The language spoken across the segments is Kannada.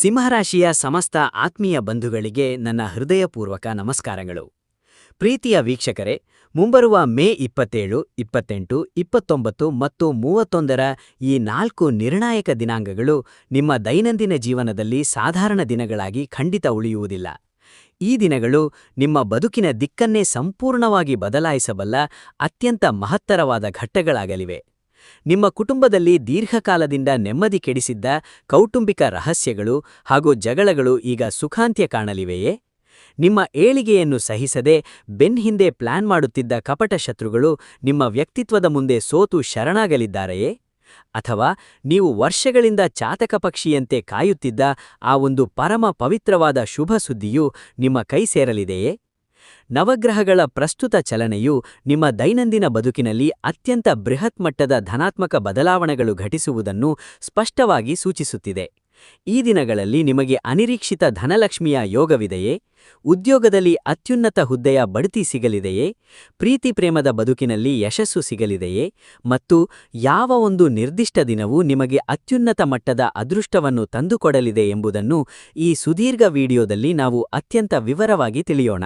ಸಿಂಹರಾಶಿಯ ಸಮಸ್ತ ಆತ್ಮೀಯ ಬಂಧುಗಳಿಗೆ ನನ್ನ ಹೃದಯಪೂರ್ವಕ ನಮಸ್ಕಾರಗಳು. ಪ್ರೀತಿಯ ವೀಕ್ಷಕರೇ, ಮುಂಬರುವ ಮೇ 27, 28, 29 ಮತ್ತು 31ರ ಈ 4 ನಿರ್ಣಾಯಕ ದಿನಾಂಕಗಳು ನಿಮ್ಮ ದೈನಂದಿನ ಜೀವನದಲ್ಲಿ ಸಾಧಾರಣ ದಿನಗಳಾಗಿ ಖಂಡಿತ ಉಳಿಯುವುದಿಲ್ಲ. ಈ ದಿನಗಳು ನಿಮ್ಮ ಬದುಕಿನ ದಿಕ್ಕನ್ನೇ ಸಂಪೂರ್ಣವಾಗಿ ಬದಲಾಯಿಸಬಲ್ಲ ಅತ್ಯಂತ ಮಹತ್ತರವಾದ ಘಟ್ಟಗಳಾಗಲಿವೆ. ನಿಮ್ಮ ಕುಟುಂಬದಲ್ಲಿ ದೀರ್ಘಕಾಲದಿಂದ ನೆಮ್ಮದಿ ಕೆಡಿಸಿದ್ದ ಕೌಟುಂಬಿಕ ರಹಸ್ಯಗಳು ಹಾಗೂ ಜಗಳಗಳು ಈಗ ಸುಖಾಂತ್ಯ ಕಾಣಲಿವೆಯೇ? ನಿಮ್ಮ ಏಳಿಗೆಯನ್ನು ಸಹಿಸದೆ ಬೆನ್ಹಿಂದೆ ಪ್ಲಾನ್ ಮಾಡುತ್ತಿದ್ದ ಕಪಟ ಶತ್ರುಗಳು ನಿಮ್ಮ ವ್ಯಕ್ತಿತ್ವದ ಮುಂದೆ ಸೋತು ಶರಣಾಗಲಿದ್ದಾರೆಯೇ? ಅಥವಾ ನೀವು ವರ್ಷಗಳಿಂದ ಚಾತಕ ಪಕ್ಷಿಯಂತೆ ಕಾಯುತ್ತಿದ್ದ ಆ ಒಂದು ಪರಮ ಪವಿತ್ರವಾದ ಶುಭ ಸುದ್ದಿಯು ನಿಮ್ಮ ಕೈ ಸೇರಲಿದೆಯೇ? ನವಗ್ರಹಗಳ ಪ್ರಸ್ತುತ ಚಲನೆಯು ನಿಮ್ಮ ದೈನಂದಿನ ಬದುಕಿನಲ್ಲಿ ಅತ್ಯಂತ ಬೃಹತ್ ಮಟ್ಟದ ಧನಾತ್ಮಕ ಬದಲಾವಣೆಗಳು ಘಟಿಸುವುದನ್ನು ಸ್ಪಷ್ಟವಾಗಿ ಸೂಚಿಸುತ್ತಿದೆ. ಈ ದಿನಗಳಲ್ಲಿ ನಿಮಗೆ ಅನಿರೀಕ್ಷಿತ ಧನಲಕ್ಷ್ಮಿಯ ಯೋಗವಿದೆಯೇ? ಉದ್ಯೋಗದಲ್ಲಿ ಅತ್ಯುನ್ನತ ಹುದ್ದೆಯ ಬಡ್ತಿ ಸಿಗಲಿದೆಯೇ? ಪ್ರೀತಿ ಪ್ರೇಮದ ಬದುಕಿನಲ್ಲಿ ಯಶಸ್ಸು ಸಿಗಲಿದೆಯೇ? ಮತ್ತು ಯಾವ ಒಂದು ನಿರ್ದಿಷ್ಟ ದಿನವೂ ನಿಮಗೆ ಅತ್ಯುನ್ನತ ಮಟ್ಟದ ಅದೃಷ್ಟವನ್ನು ತಂದುಕೊಡಲಿದೆ ಎಂಬುದನ್ನು ಈ ಸುದೀರ್ಘ ವಿಡಿಯೋದಲ್ಲಿ ನಾವು ಅತ್ಯಂತ ವಿವರವಾಗಿ ತಿಳಿಯೋಣ.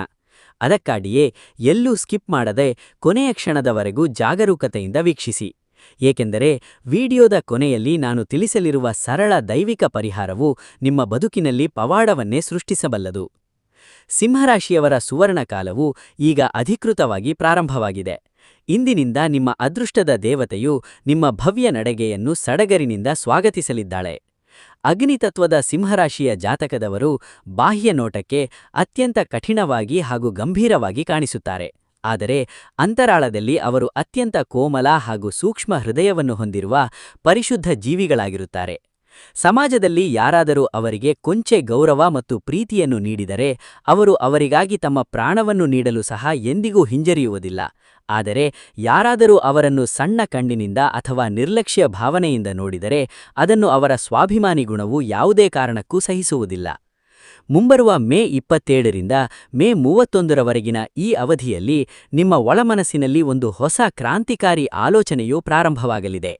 ಅದಕ್ಕಾಗಿಯೇ ಎಲ್ಲೂ ಸ್ಕಿಪ್ ಮಾಡದೆ ಕೊನೆಯ ಕ್ಷಣದವರೆಗೂ ಜಾಗರೂಕತೆಯಿಂದ ವೀಕ್ಷಿಸಿ. ಏಕೆಂದರೆ ವಿಡಿಯೋದ ಕೊನೆಯಲ್ಲಿ ನಾನು ತಿಳಿಸಲಿರುವ ಸರಳ ದೈವಿಕ ಪರಿಹಾರವು ನಿಮ್ಮ ಬದುಕಿನಲ್ಲಿ ಪವಾಡವನ್ನೇ ಸೃಷ್ಟಿಸಬಲ್ಲದು. ಸಿಂಹರಾಶಿಯವರ ಸುವರ್ಣಕಾಲವು ಈಗ ಅಧಿಕೃತವಾಗಿ ಪ್ರಾರಂಭವಾಗಿದೆ. ಇಂದಿನಿಂದ ನಿಮ್ಮ ಅದೃಷ್ಟದ ದೇವತೆಯು ನಿಮ್ಮ ಭವ್ಯ ನಡಿಗೆಯನ್ನು ಸಡಗರಿನಿಂದ ಸ್ವಾಗತಿಸಲಿದ್ದಾಳೆ. ಅಗ್ನಿತತ್ವದ ಸಿಂಹರಾಶಿಯ ಜಾತಕದವರು ಬಾಹ್ಯ ನೋಟಕ್ಕೆ ಅತ್ಯಂತ ಕಠಿಣವಾಗಿ ಹಾಗೂ ಗಂಭೀರವಾಗಿ ಕಾಣಿಸುತ್ತಾರೆ. ಆದರೆ ಅಂತರಾಳದಲ್ಲಿ ಅವರು ಅತ್ಯಂತ ಕೋಮಲ ಹಾಗೂ ಸೂಕ್ಷ್ಮ ಹೃದಯವನ್ನು ಹೊಂದಿರುವ ಪರಿಶುದ್ಧ ಜೀವಿಗಳಾಗಿರುತ್ತಾರೆ. ಸಮಾಜದಲ್ಲಿ ಯಾರಾದರೂ ಅವರಿಗೆ ಕೊಂಚ ಗೌರವ ಮತ್ತು ಪ್ರೀತಿಯನ್ನು ನೀಡಿದರೆ ಅವರು ಅವರಿಗಾಗಿ ತಮ್ಮ ಪ್ರಾಣವನ್ನು ನೀಡಲು ಸಹ ಎಂದಿಗೂ ಹಿಂಜರಿಯುವುದಿಲ್ಲ. ಆದರೆ ಯಾರಾದರೂ ಅವರನ್ನು ಸಣ್ಣ ಕಣ್ಣಿನಿಂದ ಅಥವಾ ನಿರ್ಲಕ್ಷ್ಯ ಭಾವನೆಯಿಂದ ನೋಡಿದರೆ ಅದನ್ನು ಅವರ ಸ್ವಾಭಿಮಾನಿ ಗುಣವು ಯಾವುದೇ ಕಾರಣಕ್ಕೂ ಸಹಿಸುವುದಿಲ್ಲ. ಮುಂಬರುವ ಮೇ 27ರಿಂದ ಮೇ 31ರವರೆಗಿನ ಈ ಅವಧಿಯಲ್ಲಿ ನಿಮ್ಮ ಒಳಮನಸ್ಸಿನಲ್ಲಿ ಒಂದು ಹೊಸ ಕ್ರಾಂತಿಕಾರಿ ಆಲೋಚನೆಯು ಪ್ರಾರಂಭವಾಗಲಿದೆ.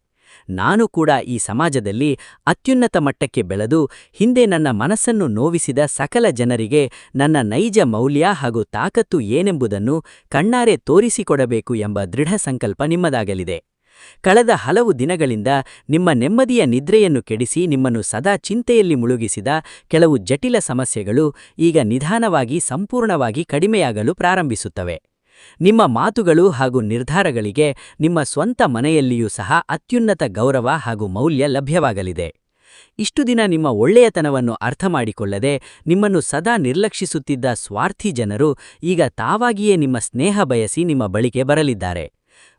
ನಾನು ಕೂಡ ಈ ಸಮಾಜದಲ್ಲಿ ಅತ್ಯುನ್ನತ ಮಟ್ಟಕ್ಕೆ ಬೆಳೆದು ಹಿಂದೆ ನನ್ನ ಮನಸ್ಸನ್ನು ನೋವಿಸಿದ ಸಕಲ ಜನರಿಗೆ ನನ್ನ ನೈಜ ಮೌಲ್ಯ ಹಾಗೂ ತಾಕತ್ತು ಏನೆಂಬುದನ್ನು ಕಣ್ಣಾರೆ ತೋರಿಸಿಕೊಡಬೇಕು ಎಂಬ ದೃಢ ಸಂಕಲ್ಪ ನಿಮ್ಮದಾಗಲಿದೆ. ಕಳೆದ ಹಲವು ದಿನಗಳಿಂದ ನಿಮ್ಮ ನೆಮ್ಮದಿಯ ನಿದ್ರೆಯನ್ನು ಕೆಡಿಸಿ ನಿಮ್ಮನ್ನು ಸದಾ ಚಿಂತೆಯಲ್ಲಿ ಮುಳುಗಿಸಿದ ಕೆಲವು ಜಟಿಲ ಸಮಸ್ಯೆಗಳು ಈಗ ನಿಧಾನವಾಗಿ ಸಂಪೂರ್ಣವಾಗಿ ಕಡಿಮೆಯಾಗಲು ಪ್ರಾರಂಭಿಸುತ್ತವೆ. ನಿಮ್ಮ ಮಾತುಗಳು ಹಾಗೂ ನಿರ್ಧಾರಗಳಿಗೆ ನಿಮ್ಮ ಸ್ವಂತ ಮನೆಯಲ್ಲಿಯೂ ಸಹ ಅತ್ಯುನ್ನತ ಗೌರವ ಹಾಗೂ ಮೌಲ್ಯ ಲಭ್ಯವಾಗಲಿದೆ. ಇಷ್ಟು ದಿನ ನಿಮ್ಮ ಒಳ್ಳೆಯತನವನ್ನು ಅರ್ಥಮಾಡಿಕೊಳ್ಳದೆ ನಿಮ್ಮನ್ನು ಸದಾ ನಿರ್ಲಕ್ಷಿಸುತ್ತಿದ್ದ ಸ್ವಾರ್ಥಿ ಜನರು ಈಗ ತಾವಾಗಿಯೇ ನಿಮ್ಮ ಸ್ನೇಹ ಬಯಸಿ ನಿಮ್ಮ ಬಳಿಗೆ ಬರಲಿದ್ದಾರೆ.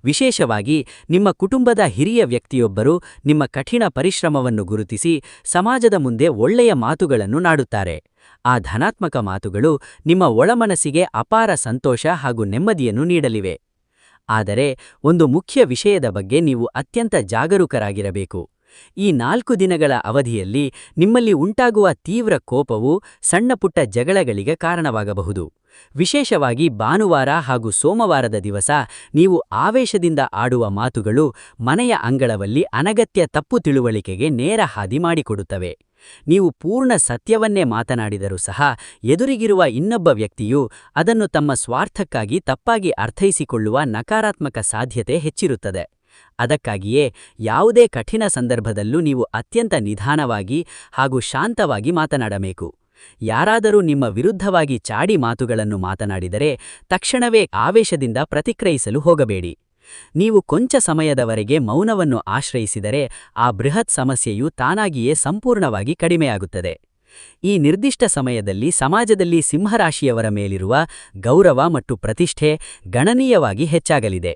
ವಿಶೇಷವಾಗಿ ನಿಮ್ಮ ಕುಟುಂಬದ ಹಿರಿಯ ವ್ಯಕ್ತಿಯೊಬ್ಬರು ನಿಮ್ಮ ಕಠಿಣ ಪರಿಶ್ರಮವನ್ನು ಗುರುತಿಸಿ ಸಮಾಜದ ಮುಂದೆ ಒಳ್ಳೆಯ ಮಾತುಗಳನ್ನು ನಾಡುತ್ತಾರೆ. ಆ ಧನಾತ್ಮಕ ಮಾತುಗಳು ನಿಮ್ಮ ಒಳಮನಸ್ಸಿಗೆ ಅಪಾರ ಸಂತೋಷ ಹಾಗೂ ನೆಮ್ಮದಿಯನ್ನು ನೀಡಲಿವೆ. ಆದರೆ ಒಂದು ಮುಖ್ಯ ವಿಷಯದ ಬಗ್ಗೆ ನೀವು ಅತ್ಯಂತ ಜಾಗರೂಕರಾಗಿರಬೇಕು. ಈ 4 ದಿನಗಳ ಅವಧಿಯಲ್ಲಿ ನಿಮ್ಮಲ್ಲಿ ಉಂಟಾಗುವ ತೀವ್ರ ಕೋಪವು ಸಣ್ಣಪುಟ್ಟ ಜಗಳಗಳಿಗೆ ಕಾರಣವಾಗಬಹುದು. ವಿಶೇಷವಾಗಿ ಭಾನುವಾರ ಹಾಗೂ ಸೋಮವಾರದ ದಿವಸ ನೀವು ಆವೇಶದಿಂದ ಆಡುವ ಮಾತುಗಳು ಮನೆಯ ಅಂಗಳದಲ್ಲಿ ಅನಗತ್ಯ ತಪ್ಪು ತಿಳುವಳಿಕೆಗೆ ನೇರ ಹಾದಿ ಮಾಡಿಕೊಡುತ್ತವೆ. ನೀವು ಪೂರ್ಣ ಸತ್ಯವನ್ನೇ ಮಾತನಾಡಿದರೂ ಸಹ ಎದುರಿಗಿರುವ ಇನ್ನೊಬ್ಬ ವ್ಯಕ್ತಿಯು ಅದನ್ನು ತಮ್ಮ ಸ್ವಾರ್ಥಕ್ಕಾಗಿ ತಪ್ಪಾಗಿ ಅರ್ಥೈಸಿಕೊಳ್ಳುವ ನಕಾರಾತ್ಮಕ ಸಾಧ್ಯತೆ ಹೆಚ್ಚಿರುತ್ತದೆ. ಅದಕ್ಕಾಗಿಯೇ ಯಾವುದೇ ಕಠಿಣ ಸಂದರ್ಭದಲ್ಲೂ ನೀವು ಅತ್ಯಂತ ನಿಧಾನವಾಗಿ ಹಾಗೂ ಶಾಂತವಾಗಿ ಮಾತನಾಡಬೇಕು. ಯಾರಾದರೂ ನಿಮ್ಮ ವಿರುದ್ಧವಾಗಿ ಚಾಡಿ ಮಾತುಗಳನ್ನು ಮಾತನಾಡಿದರೆ ತಕ್ಷಣವೇ ಆವೇಶದಿಂದ ಪ್ರತಿಕ್ರಿಯಿಸಲು ಹೋಗಬೇಡಿ. ನೀವು ಕೊಂಚ ಸಮಯದವರೆಗೆ ಮೌನವನ್ನು ಆಶ್ರಯಿಸಿದರೆ ಆ ಬೃಹತ್ ಸಮಸ್ಯೆಯು ತಾನಾಗಿಯೇ ಸಂಪೂರ್ಣವಾಗಿ ಕಡಿಮೆಯಾಗುತ್ತದೆ. ಈ ನಿರ್ದಿಷ್ಟ ಸಮಯದಲ್ಲಿ ಸಮಾಜದಲ್ಲಿ ಸಿಂಹರಾಶಿಯವರ ಮೇಲಿರುವ ಗೌರವ ಮತ್ತು ಪ್ರತಿಷ್ಠೆ ಗಣನೀಯವಾಗಿ ಹೆಚ್ಚಾಗಲಿದೆ.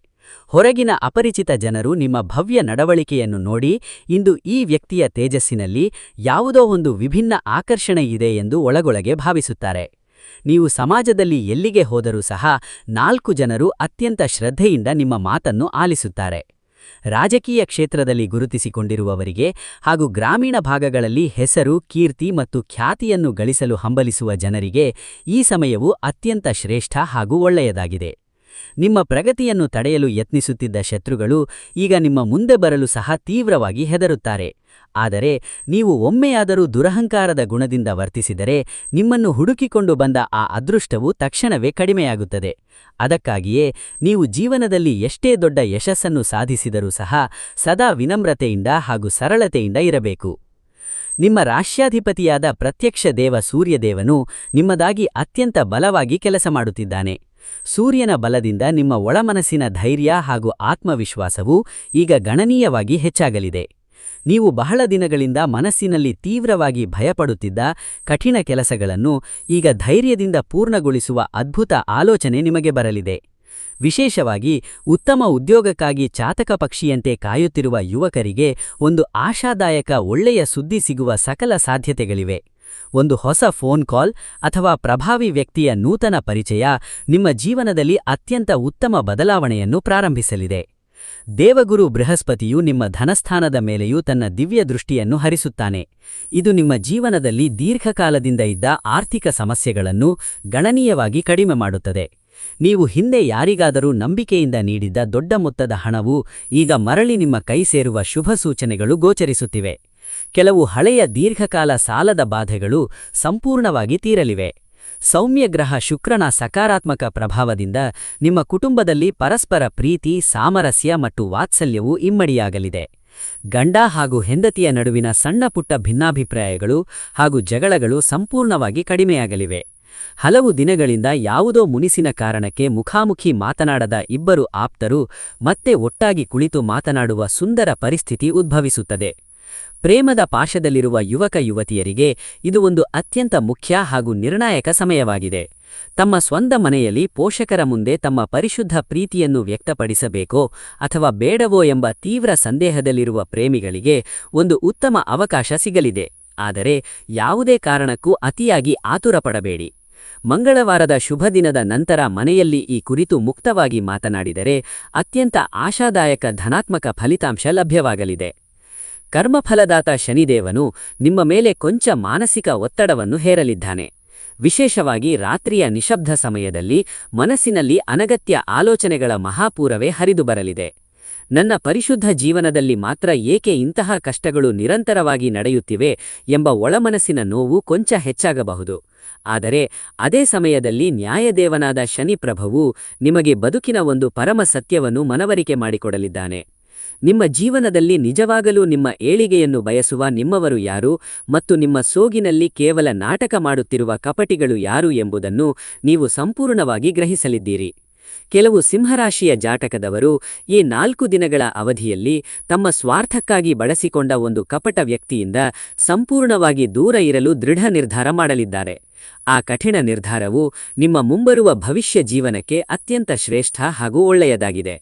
ಹೊರಗಿನ ಅಪರಿಚಿತ ಜನರು ನಿಮ್ಮ ಭವ್ಯ ನಡವಳಿಕೆಯನ್ನು ನೋಡಿ ಇಂದು ಈ ವ್ಯಕ್ತಿಯ ತೇಜಸ್ಸಿನಲ್ಲಿ ಯಾವುದೋ ಒಂದು ವಿಭಿನ್ನ ಆಕರ್ಷಣೆ ಇದೆ ಎಂದು ಒಳಗೊಳಗೆ ಭಾವಿಸುತ್ತಾರೆ. ನೀವು ಸಮಾಜದಲ್ಲಿ ಎಲ್ಲಿಗೆ ಹೋದರೂ ಸಹ 4 ಜನರು ಅತ್ಯಂತ ಶ್ರದ್ಧೆಯಿಂದ ನಿಮ್ಮ ಮಾತನ್ನು ಆಲಿಸುತ್ತಾರೆ. ರಾಜಕೀಯ ಕ್ಷೇತ್ರದಲ್ಲಿ ಗುರುತಿಸಿಕೊಂಡಿರುವವರಿಗೆ ಹಾಗೂ ಗ್ರಾಮೀಣ ಭಾಗಗಳಲ್ಲಿ ಹೆಸರು, ಕೀರ್ತಿ ಮತ್ತು ಖ್ಯಾತಿಯನ್ನು ಗಳಿಸಲು ಹಂಬಲಿಸುವ ಜನರಿಗೆ ಈ ಸಮಯವು ಅತ್ಯಂತ ಶ್ರೇಷ್ಠ ಹಾಗೂ ಒಳ್ಳೆಯದಾಗಿದೆ. ನಿಮ್ಮ ಪ್ರಗತಿಯನ್ನು ತಡೆಯಲು ಯತ್ನಿಸುತ್ತಿದ್ದ ಶತ್ರುಗಳು ಈಗ ನಿಮ್ಮ ಮುಂದೆ ಬರಲು ಸಹ ತೀವ್ರವಾಗಿ ಹೆದರುತ್ತಾರೆ. ಆದರೆ ನೀವು ಒಮ್ಮೆಯಾದರೂ ದುರಹಂಕಾರದ ಗುಣದಿಂದ ವರ್ತಿಸಿದರೆ ನಿಮ್ಮನ್ನು ಹುಡುಕಿಕೊಂಡು ಬಂದ ಆ ಅದೃಷ್ಟವು ತಕ್ಷಣವೇ ಕಡಿಮೆಯಾಗುತ್ತದೆ. ಅದಕ್ಕಾಗಿಯೇ ನೀವು ಜೀವನದಲ್ಲಿ ಎಷ್ಟೇ ದೊಡ್ಡ ಯಶಸ್ಸನ್ನು ಸಾಧಿಸಿದರೂ ಸಹ ಸದಾ ವಿನಮ್ರತೆಯಿಂದ ಹಾಗೂ ಸರಳತೆಯಿಂದ ಇರಬೇಕು. ನಿಮ್ಮ ರಾಶ್ಯಾಧಿಪತಿಯಾದ ಪ್ರತ್ಯಕ್ಷ ದೇವ ಸೂರ್ಯದೇವನು ನಿಮ್ಮದಾಗಿ ಅತ್ಯಂತ ಬಲವಾಗಿ ಕೆಲಸ ಮಾಡುತ್ತಿದ್ದಾನೆ. ಸೂರ್ಯನ ಬಲದಿಂದ ನಿಮ್ಮ ಒಳಮನಸ್ಸಿನ ಧೈರ್ಯ ಹಾಗೂ ಆತ್ಮವಿಶ್ವಾಸವು ಈಗ ಗಣನೀಯವಾಗಿ ಹೆಚ್ಚಾಗಲಿದೆ. ನೀವು ಬಹಳ ದಿನಗಳಿಂದ ಮನಸ್ಸಿನಲ್ಲಿ ತೀವ್ರವಾಗಿ ಭಯಪಡುತ್ತಿದ್ದ ಕಠಿಣ ಕೆಲಸಗಳನ್ನು ಈಗ ಧೈರ್ಯದಿಂದ ಪೂರ್ಣಗೊಳಿಸುವ ಅದ್ಭುತ ಆಲೋಚನೆ ನಿಮಗೆ ಬರಲಿದೆ. ವಿಶೇಷವಾಗಿ ಉತ್ತಮ ಉದ್ಯೋಗಕ್ಕಾಗಿ ಚಾತಕ ಪಕ್ಷಿಯಂತೆ ಕಾಯುತ್ತಿರುವ ಯುವಕರಿಗೆ ಒಂದು ಆಶಾದಾಯಕ ಒಳ್ಳೆಯ ಸುದ್ದಿ ಸಿಗುವ ಸಕಲ ಸಾಧ್ಯತೆಗಳಿವೆ. ಒಂದು ಹೊಸ ಫೋನ್ ಕಾಲ್ ಅಥವಾ ಪ್ರಭಾವಿ ವ್ಯಕ್ತಿಯ ನೂತನ ಪರಿಚಯ ನಿಮ್ಮ ಜೀವನದಲ್ಲಿ ಅತ್ಯಂತ ಉತ್ತಮ ಬದಲಾವಣೆಯನ್ನು ಪ್ರಾರಂಭಿಸಲಿದೆ. ದೇವಗುರು ಬೃಹಸ್ಪತಿಯು ನಿಮ್ಮ ಧನಸ್ಥಾನದ ಮೇಲೆಯೂ ತನ್ನ ದಿವ್ಯ ದೃಷ್ಟಿಯನ್ನು ಹರಿಸುತ್ತಾನೆ. ಇದು ನಿಮ್ಮ ಜೀವನದಲ್ಲಿ ದೀರ್ಘಕಾಲದಿಂದ ಇದ್ದ ಆರ್ಥಿಕ ಸಮಸ್ಯೆಗಳನ್ನು ಗಣನೀಯವಾಗಿ ಕಡಿಮೆ ಮಾಡುತ್ತದೆ. ನೀವು ಹಿಂದೆ ಯಾರಿಗಾದರೂ ನಂಬಿಕೆಯಿಂದ ನೀಡಿದ್ದ ದೊಡ್ಡ ಮೊತ್ತದ ಹಣವು ಈಗ ಮರಳಿ ನಿಮ್ಮ ಕೈ ಸೇರುವ ಶುಭ ಸೂಚನೆಗಳು ಗೋಚರಿಸುತ್ತಿವೆ. ಕೆಲವು ಹಳೆಯ ದೀರ್ಘಕಾಲ ಸಾಲದ ಬಾಧೆಗಳು ಸಂಪೂರ್ಣವಾಗಿ ತೀರಲಿವೆ. ಸೌಮ್ಯ ಗ್ರಹ ಶುಕ್ರನ ಸಕಾರಾತ್ಮಕ ಪ್ರಭಾವದಿಂದ ನಿಮ್ಮ ಕುಟುಂಬದಲ್ಲಿ ಪರಸ್ಪರ ಪ್ರೀತಿ, ಸಾಮರಸ್ಯ ಮತ್ತು ವಾತ್ಸಲ್ಯವು ಇಮ್ಮಡಿಯಾಗಲಿದೆ. ಗಂಡ ಹಾಗೂ ಹೆಂಡತಿಯ ನಡುವಿನ ಸಣ್ಣಪುಟ್ಟ ಭಿನ್ನಾಭಿಪ್ರಾಯಗಳು ಹಾಗೂ ಜಗಳಗಳು ಸಂಪೂರ್ಣವಾಗಿ ಕಡಿಮೆಯಾಗಲಿವೆ. ಹಲವು ದಿನಗಳಿಂದ ಯಾವುದೋ ಮುನಿಸಿನ ಕಾರಣಕ್ಕೆ ಮುಖಾಮುಖಿ ಮಾತನಾಡದ ಇಬ್ಬರು ಆಪ್ತರು ಮತ್ತೆ ಒಟ್ಟಾಗಿ ಕುಳಿತು ಮಾತನಾಡುವ ಸುಂದರ ಪರಿಸ್ಥಿತಿ ಉದ್ಭವಿಸುತ್ತದೆ. ಪ್ರೇಮದ ಪಾಶದಲ್ಲಿರುವ ಯುವಕ ಯುವತಿಯರಿಗೆ ಇದು ಒಂದು ಅತ್ಯಂತ ಮುಖ್ಯ ಹಾಗೂ ನಿರ್ಣಾಯಕ ಸಮಯವಾಗಿದೆ. ತಮ್ಮ ಸ್ವಂತ ಮನೆಯಲ್ಲಿ ಪೋಷಕರ ಮುಂದೆ ತಮ್ಮ ಪರಿಶುದ್ಧ ಪ್ರೀತಿಯನ್ನು ವ್ಯಕ್ತಪಡಿಸಬೇಕೋ ಅಥವಾ ಬೇಡವೋ ಎಂಬ ತೀವ್ರ ಸಂದೇಹದಲ್ಲಿರುವ ಪ್ರೇಮಿಗಳಿಗೆ ಒಂದು ಉತ್ತಮ ಅವಕಾಶ ಸಿಗಲಿದೆ. ಆದರೆ ಯಾವುದೇ ಕಾರಣಕ್ಕೂ ಅತಿಯಾಗಿ ಆತುರಪಡಬೇಡಿ. ಮಂಗಳವಾರದ ಶುಭ ದಿನದ ನಂತರ ಮನೆಯಲ್ಲಿ ಈ ಕುರಿತು ಮುಕ್ತವಾಗಿ ಮಾತನಾಡಿದರೆ ಅತ್ಯಂತ ಆಶಾದಾಯಕ ಧನಾತ್ಮಕ ಫಲಿತಾಂಶ ಲಭ್ಯವಾಗಲಿದೆ. ಕರ್ಮಫಲದಾತ ಶನಿದೇವನು ನಿಮ್ಮ ಮೇಲೆ ಕೊಂಚ ಮಾನಸಿಕ ಒತ್ತಡವನ್ನು ಹೇರಲಿದ್ದಾನೆ. ವಿಶೇಷವಾಗಿ ರಾತ್ರಿಯ ನಿಶಬ್ದ ಸಮಯದಲ್ಲಿ ಮನಸ್ಸಿನಲ್ಲಿ ಅನಗತ್ಯ ಆಲೋಚನೆಗಳ ಮಹಾಪೂರವೇ ಹರಿದು ಬರಲಿದೆ. ನನ್ನ ಪರಿಶುದ್ಧ ಜೀವನದಲ್ಲಿ ಮಾತ್ರ ಏಕೆ ಇಂತಹ ಕಷ್ಟಗಳು ನಿರಂತರವಾಗಿ ನಡೆಯುತ್ತಿವೆ ಎಂಬ ಒಳಮನಸ್ಸಿನ ನೋವು ಕೊಂಚ ಹೆಚ್ಚಾಗಬಹುದು. ಆದರೆ ಅದೇ ಸಮಯದಲ್ಲಿ ನ್ಯಾಯದೇವನಾದ ಶನಿಪ್ರಭುವು ನಿಮಗೆ ಬದುಕಿನ ಒಂದು ಪರಮ ಸತ್ಯವನ್ನು ಮನವರಿಕೆ ಮಾಡಿಕೊಡಲಿದ್ದಾನೆ. ನಿಮ್ಮ ಜೀವನದಲ್ಲಿ ನಿಜವಾಗಲೂ ನಿಮ್ಮ ಏಳಿಗೆಯನ್ನು ಬಯಸುವ ನಿಮ್ಮವರು ಯಾರು ಮತ್ತು ನಿಮ್ಮ ಸೋಗಿನಲ್ಲಿ ಕೇವಲ ನಾಟಕ ಮಾಡುತ್ತಿರುವ ಕಪಟಿಗಳು ಯಾರು ಎಂಬುದನ್ನು ನೀವು ಸಂಪೂರ್ಣವಾಗಿ ಗ್ರಹಿಸಲಿದ್ದೀರಿ. ಕೆಲವು ಸಿಂಹರಾಶಿಯ ಜಾತಕದವರು ಈ 4 ದಿನಗಳ ಅವಧಿಯಲ್ಲಿ ತಮ್ಮ ಸ್ವಾರ್ಥಕ್ಕಾಗಿ ಬಳಸಿಕೊಂಡ ಒಂದು ಕಪಟ ವ್ಯಕ್ತಿಯಿಂದ ಸಂಪೂರ್ಣವಾಗಿ ದೂರ ಇರಲು ದೃಢ ನಿರ್ಧಾರ ಮಾಡಲಿದ್ದಾರೆ. ಆ ಕಠಿಣ ನಿರ್ಧಾರವು ನಿಮ್ಮ ಮುಂಬರುವ ಭವಿಷ್ಯ ಜೀವನಕ್ಕೆ ಅತ್ಯಂತ ಶ್ರೇಷ್ಠ ಹಾಗೂ ಒಳ್ಳೆಯದಾಗಿದೆ.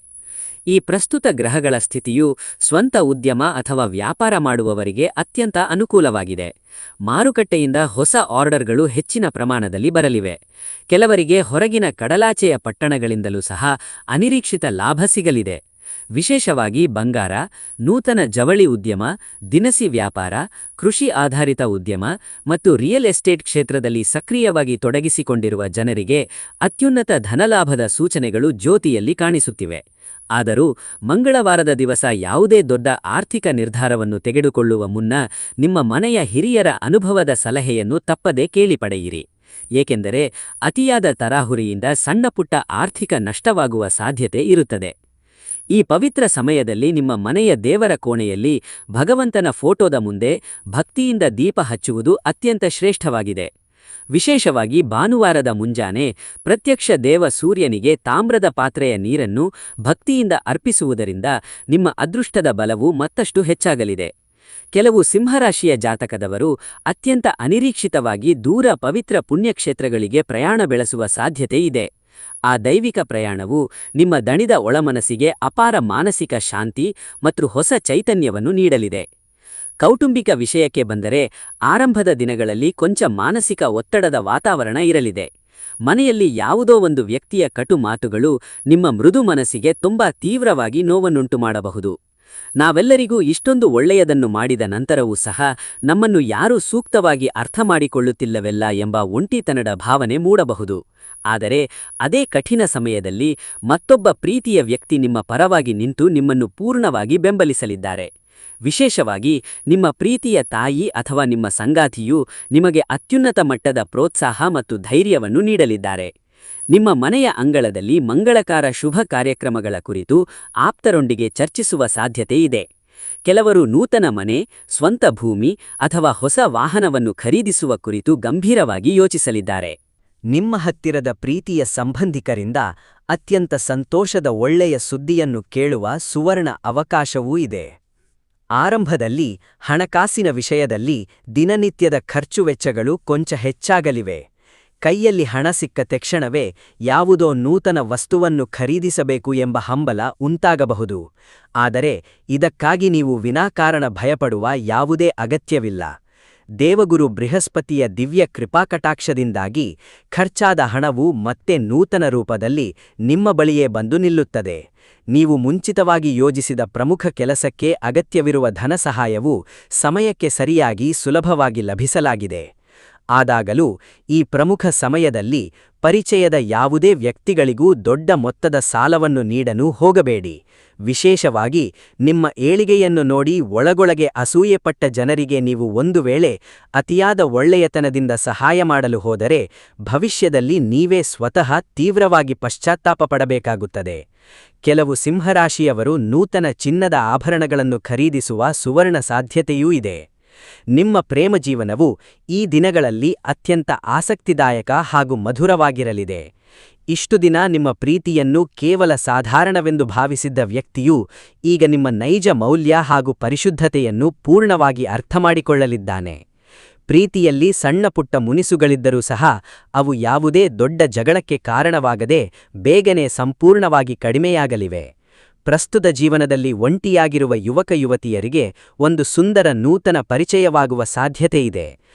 ಈ ಪ್ರಸ್ತುತ ಗ್ರಹಗಳ ಸ್ಥಿತಿಯು ಸ್ವಂತ ಉದ್ಯಮ ಅಥವಾ ವ್ಯಾಪಾರ ಮಾಡುವವರಿಗೆ ಅತ್ಯಂತ ಅನುಕೂಲವಾಗಿದೆ. ಮಾರುಕಟ್ಟೆಯಿಂದ ಹೊಸ ಆರ್ಡರ್ಗಳು ಹೆಚ್ಚಿನ ಪ್ರಮಾಣದಲ್ಲಿ ಬರಲಿವೆ. ಕೆಲವರಿಗೆ ಹೊರಗಿನ ಕಡಲಾಚೆಯ ಪಟ್ಟಣಗಳಿಂದಲೂ ಸಹ ಅನಿರೀಕ್ಷಿತ ಲಾಭ ಸಿಗಲಿದೆ. ವಿಶೇಷವಾಗಿ ಬಂಗಾರ, ನೂತನ ಜವಳಿ ಉದ್ಯಮ, ದಿನಸಿ ವ್ಯಾಪಾರ, ಕೃಷಿ ಆಧಾರಿತ ಉದ್ಯಮ ಮತ್ತು ರಿಯಲ್ ಎಸ್ಟೇಟ್ ಕ್ಷೇತ್ರದಲ್ಲಿ ಸಕ್ರಿಯವಾಗಿ ತೊಡಗಿಸಿಕೊಂಡಿರುವ ಜನರಿಗೆ ಅತ್ಯುನ್ನತ ಧನಲಾಭದ ಸೂಚನೆಗಳು ಜ್ಯೋತಿಯಲ್ಲಿ ಕಾಣಿಸುತ್ತಿವೆ. ಆದರೂ ಮಂಗಳವಾರದ ದಿವಸ ಯಾವುದೇ ದೊಡ್ಡ ಆರ್ಥಿಕ ನಿರ್ಧಾರವನ್ನು ತೆಗೆದುಕೊಳ್ಳುವ ಮುನ್ನ ನಿಮ್ಮ ಮನೆಯ ಹಿರಿಯರ ಅನುಭವದ ಸಲಹೆಯನ್ನು ತಪ್ಪದೆ ಕೇಳಿ ಪಡೆಯಿರಿ. ಏಕೆಂದರೆ ಅತಿಯಾದ ತರಾಹುರಿಯಿಂದ ಸಣ್ಣಪುಟ್ಟ ಆರ್ಥಿಕ ನಷ್ಟವಾಗುವ ಸಾಧ್ಯತೆ ಇರುತ್ತದೆ. ಈ ಪವಿತ್ರ ಸಮಯದಲ್ಲಿ ನಿಮ್ಮ ಮನೆಯ ದೇವರ ಕೋಣೆಯಲ್ಲಿ ಭಗವಂತನ ಫೋಟೋದ ಮುಂದೆ ಭಕ್ತಿಯಿಂದ ದೀಪ ಹಚ್ಚುವುದು ಅತ್ಯಂತ ಶ್ರೇಷ್ಠವಾಗಿದೆ. ವಿಶೇಷವಾಗಿ ಭಾನುವಾರದ ಮುಂಜಾನೆ ಪ್ರತ್ಯಕ್ಷ ದೇವ ಸೂರ್ಯನಿಗೆ ತಾಮ್ರದ ಪಾತ್ರೆಯ ನೀರನ್ನು ಭಕ್ತಿಯಿಂದ ಅರ್ಪಿಸುವುದರಿಂದ ನಿಮ್ಮ ಅದೃಷ್ಟದ ಬಲವು ಮತ್ತಷ್ಟು ಹೆಚ್ಚಾಗಲಿದೆ. ಕೆಲವು ಸಿಂಹರಾಶಿಯ ಜಾತಕದವರು ಅತ್ಯಂತ ಅನಿರೀಕ್ಷಿತವಾಗಿ ದೂರ ಪವಿತ್ರ ಪುಣ್ಯಕ್ಷೇತ್ರಗಳಿಗೆ ಪ್ರಯಾಣ ಬೆಳೆಸುವ ಸಾಧ್ಯತೆ ಇದೆ. ಆ ದೈವಿಕ ಪ್ರಯಾಣವು ನಿಮ್ಮ ದಣಿದ ಒಳಮನಸ್ಸಿಗೆ ಅಪಾರ ಮಾನಸಿಕ ಶಾಂತಿ ಮತ್ತು ಹೊಸ ಚೈತನ್ಯವನ್ನು ನೀಡಲಿದೆ. ಕೌಟುಂಬಿಕ ವಿಷಯಕ್ಕೆ ಬಂದರೆ ಆರಂಭದ ದಿನಗಳಲ್ಲಿ ಕೊಂಚ ಮಾನಸಿಕ ಒತ್ತಡದ ವಾತಾವರಣ ಇರಲಿದೆ. ಮನೆಯಲ್ಲಿ ಯಾವುದೋ ಒಂದು ವ್ಯಕ್ತಿಯ ಕಟು ಮಾತುಗಳು ನಿಮ್ಮ ಮೃದು ಮನಸ್ಸಿಗೆ ತುಂಬಾ ತೀವ್ರವಾಗಿ ನೋವನ್ನುಂಟು ಮಾಡಬಹುದು. ನಾವೆಲ್ಲರಿಗೂ ಇಷ್ಟೊಂದು ಒಳ್ಳೆಯದನ್ನು ಮಾಡಿದ ನಂತರವೂ ಸಹ ನಮ್ಮನ್ನು ಯಾರೂ ಸೂಕ್ತವಾಗಿ ಅರ್ಥ ಮಾಡಿಕೊಳ್ಳುತ್ತಿಲ್ಲವೆಲ್ಲ ಎಂಬ ಒಂಟಿತನದ ಭಾವನೆ ಮೂಡಬಹುದು. ಆದರೆ ಅದೇ ಕಠಿಣ ಸಮಯದಲ್ಲಿ ಮತ್ತೊಬ್ಬ ಪ್ರೀತಿಯ ವ್ಯಕ್ತಿ ನಿಮ್ಮ ಪರವಾಗಿ ನಿಂತು ನಿಮ್ಮನ್ನು ಪೂರ್ಣವಾಗಿ ಬೆಂಬಲಿಸಲಿದ್ದಾರೆ. ವಿಶೇಷವಾಗಿ ನಿಮ್ಮ ಪ್ರೀತಿಯ ತಾಯಿ ಅಥವಾ ನಿಮ್ಮ ಸಂಗಾತಿಯು ನಿಮಗೆ ಅತ್ಯುನ್ನತ ಮಟ್ಟದ ಪ್ರೋತ್ಸಾಹ ಮತ್ತು ಧೈರ್ಯವನ್ನು ನೀಡಲಿದ್ದಾರೆ. ನಿಮ್ಮ ಮನೆಯ ಅಂಗಳದಲ್ಲಿ ಮಂಗಳಕಾರ ಶುಭ ಕಾರ್ಯಕ್ರಮಗಳ ಕುರಿತು ಆಪ್ತರೊಂದಿಗೆ ಚರ್ಚಿಸುವ ಸಾಧ್ಯತೆ ಇದೆ. ಕೆಲವರು ನೂತನ ಮನೆ, ಸ್ವಂತ ಭೂಮಿ ಅಥವಾ ಹೊಸ ವಾಹನವನ್ನು ಖರೀದಿಸುವ ಕುರಿತು ಗಂಭೀರವಾಗಿ ಯೋಚಿಸಲಿದ್ದಾರೆ. ನಿಮ್ಮ ಹತ್ತಿರದ ಪ್ರೀತಿಯ ಸಂಬಂಧಿಕರಿಂದ ಅತ್ಯಂತ ಸಂತೋಷದ ಒಳ್ಳೆಯ ಸುದ್ದಿಯನ್ನು ಕೇಳುವ ಸುವರ್ಣ ಅವಕಾಶವೂ ಇದೆ. ಆರಂಭದಲ್ಲಿ ಹಣಕಾಸಿನ ವಿಷಯದಲ್ಲಿ ದಿನನಿತ್ಯದ ಖರ್ಚು ವೆಚ್ಚಗಳು ಕೊಂಚ ಹೆಚ್ಚಾಗಲಿವೆ. ಕೈಯಲ್ಲಿ ಹಣ ಸಿಕ್ಕ ತಕ್ಷಣವೇ ಯಾವುದೋ ನೂತನ ವಸ್ತುವನ್ನು ಖರೀದಿಸಬೇಕು ಎಂಬ ಹಂಬಲ ಉಂಟಾಗಬಹುದು. ಆದರೆ ಇದಕ್ಕಾಗಿ ನೀವು ವಿನಾಕಾರಣ ಭಯಪಡುವ ಯಾವುದೇ ಅಗತ್ಯವಿಲ್ಲ. ದೇವಗುರು ಬೃಹಸ್ಪತಿಯ ದಿವ್ಯ ಕೃಪಾಕಟಾಕ್ಷದಿಂದಾಗಿ ಖರ್ಚಾದ ಹಣವು ಮತ್ತೆ ನೂತನ ರೂಪದಲ್ಲಿ ನಿಮ್ಮ ಬಳಿಯೇ ಬಂದು ನಿಲ್ಲುತ್ತದೆ. ನೀವು ಮುಂಚಿತವಾಗಿ ಯೋಜಿಸಿದ ಪ್ರಮುಖ ಕೆಲಸಕ್ಕೆ ಅಗತ್ಯವಿರುವ ಧನಸಹಾಯವು ಸಮಯಕ್ಕೆ ಸರಿಯಾಗಿ ಸುಲಭವಾಗಿ ಲಭಿಸಲಾಗಿದೆ. ಆದಾಗಲೂ ಈ ಪ್ರಮುಖ ಸಮಯದಲ್ಲಿ ಪರಿಚಯದ ಯಾವುದೇ ವ್ಯಕ್ತಿಗಳಿಗೂ ದೊಡ್ಡ ಮೊತ್ತದ ಸಾಲವನ್ನು ನೀಡಲು ಹೋಗಬೇಡಿ. ವಿಶೇಷವಾಗಿ ನಿಮ್ಮ ಏಳಿಗೆಯನ್ನು ನೋಡಿ ಒಳಗೊಳಗೆ ಅಸೂಯೆಪಟ್ಟ ಜನರಿಗೆ ನೀವು ಒಂದು ವೇಳೆ ಅತಿಯಾದ ಒಳ್ಳೆಯತನದಿಂದ ಸಹಾಯ ಮಾಡಲು ಹೋದರೆ ಭವಿಷ್ಯದಲ್ಲಿ ನೀವೇ ಸ್ವತಃ ತೀವ್ರವಾಗಿ ಪಶ್ಚಾತ್ತಾಪ ಪಡಬೇಕಾಗುತ್ತದೆ. ಕೆಲವು ಸಿಂಹರಾಶಿಯವರು ನೂತನ ಚಿನ್ನದ ಆಭರಣಗಳನ್ನು ಖರೀದಿಸುವ ಸುವರ್ಣ ಸಾಧ್ಯತೆಯೂ ಇದೆ. ನಿಮ್ಮ ಪ್ರೇಮ ಜೀವನವು ಈ ದಿನಗಳಲ್ಲಿ ಅತ್ಯಂತ ಆಸಕ್ತಿದಾಯಕ ಹಾಗೂ ಮಧುರವಾಗಿರಲಿದೆ. ಇಷ್ಟು ದಿನ ನಿಮ್ಮ ಪ್ರೀತಿಯನ್ನು ಕೇವಲ ಸಾಧಾರಣವೆಂದು ಭಾವಿಸಿದ್ದ ವ್ಯಕ್ತಿಯು ಈಗ ನಿಮ್ಮ ನೈಜ ಮೌಲ್ಯ ಹಾಗೂ ಪರಿಶುದ್ಧತೆಯನ್ನು ಪೂರ್ಣವಾಗಿ ಅರ್ಥಮಾಡಿಕೊಳ್ಳಲಿದ್ದಾನೆ. ಪ್ರೀತಿಯಲ್ಲಿ ಸಣ್ಣಪುಟ್ಟ ಮುನಿಸುಗಳಿದ್ದರೂ ಸಹ ಅವು ಯಾವುದೇ ದೊಡ್ಡ ಜಗಳಕ್ಕೆ ಕಾರಣವಾಗದೆ ಬೇಗನೆ ಸಂಪೂರ್ಣವಾಗಿ ಕಡಿಮೆಯಾಗಲಿವೆ. ಪ್ರಸ್ತುತ ಜೀವನದಲ್ಲಿ ಒಂಟಿಯಾಗಿರುವ ಯುವಕ ಯುವತಿಯರಿಗೆ ಒಂದು ಸುಂದರ ನೂತನ ಪರಿಚಯವಾಗುವ ಸಾಧ್ಯತೆಯಿದೆ.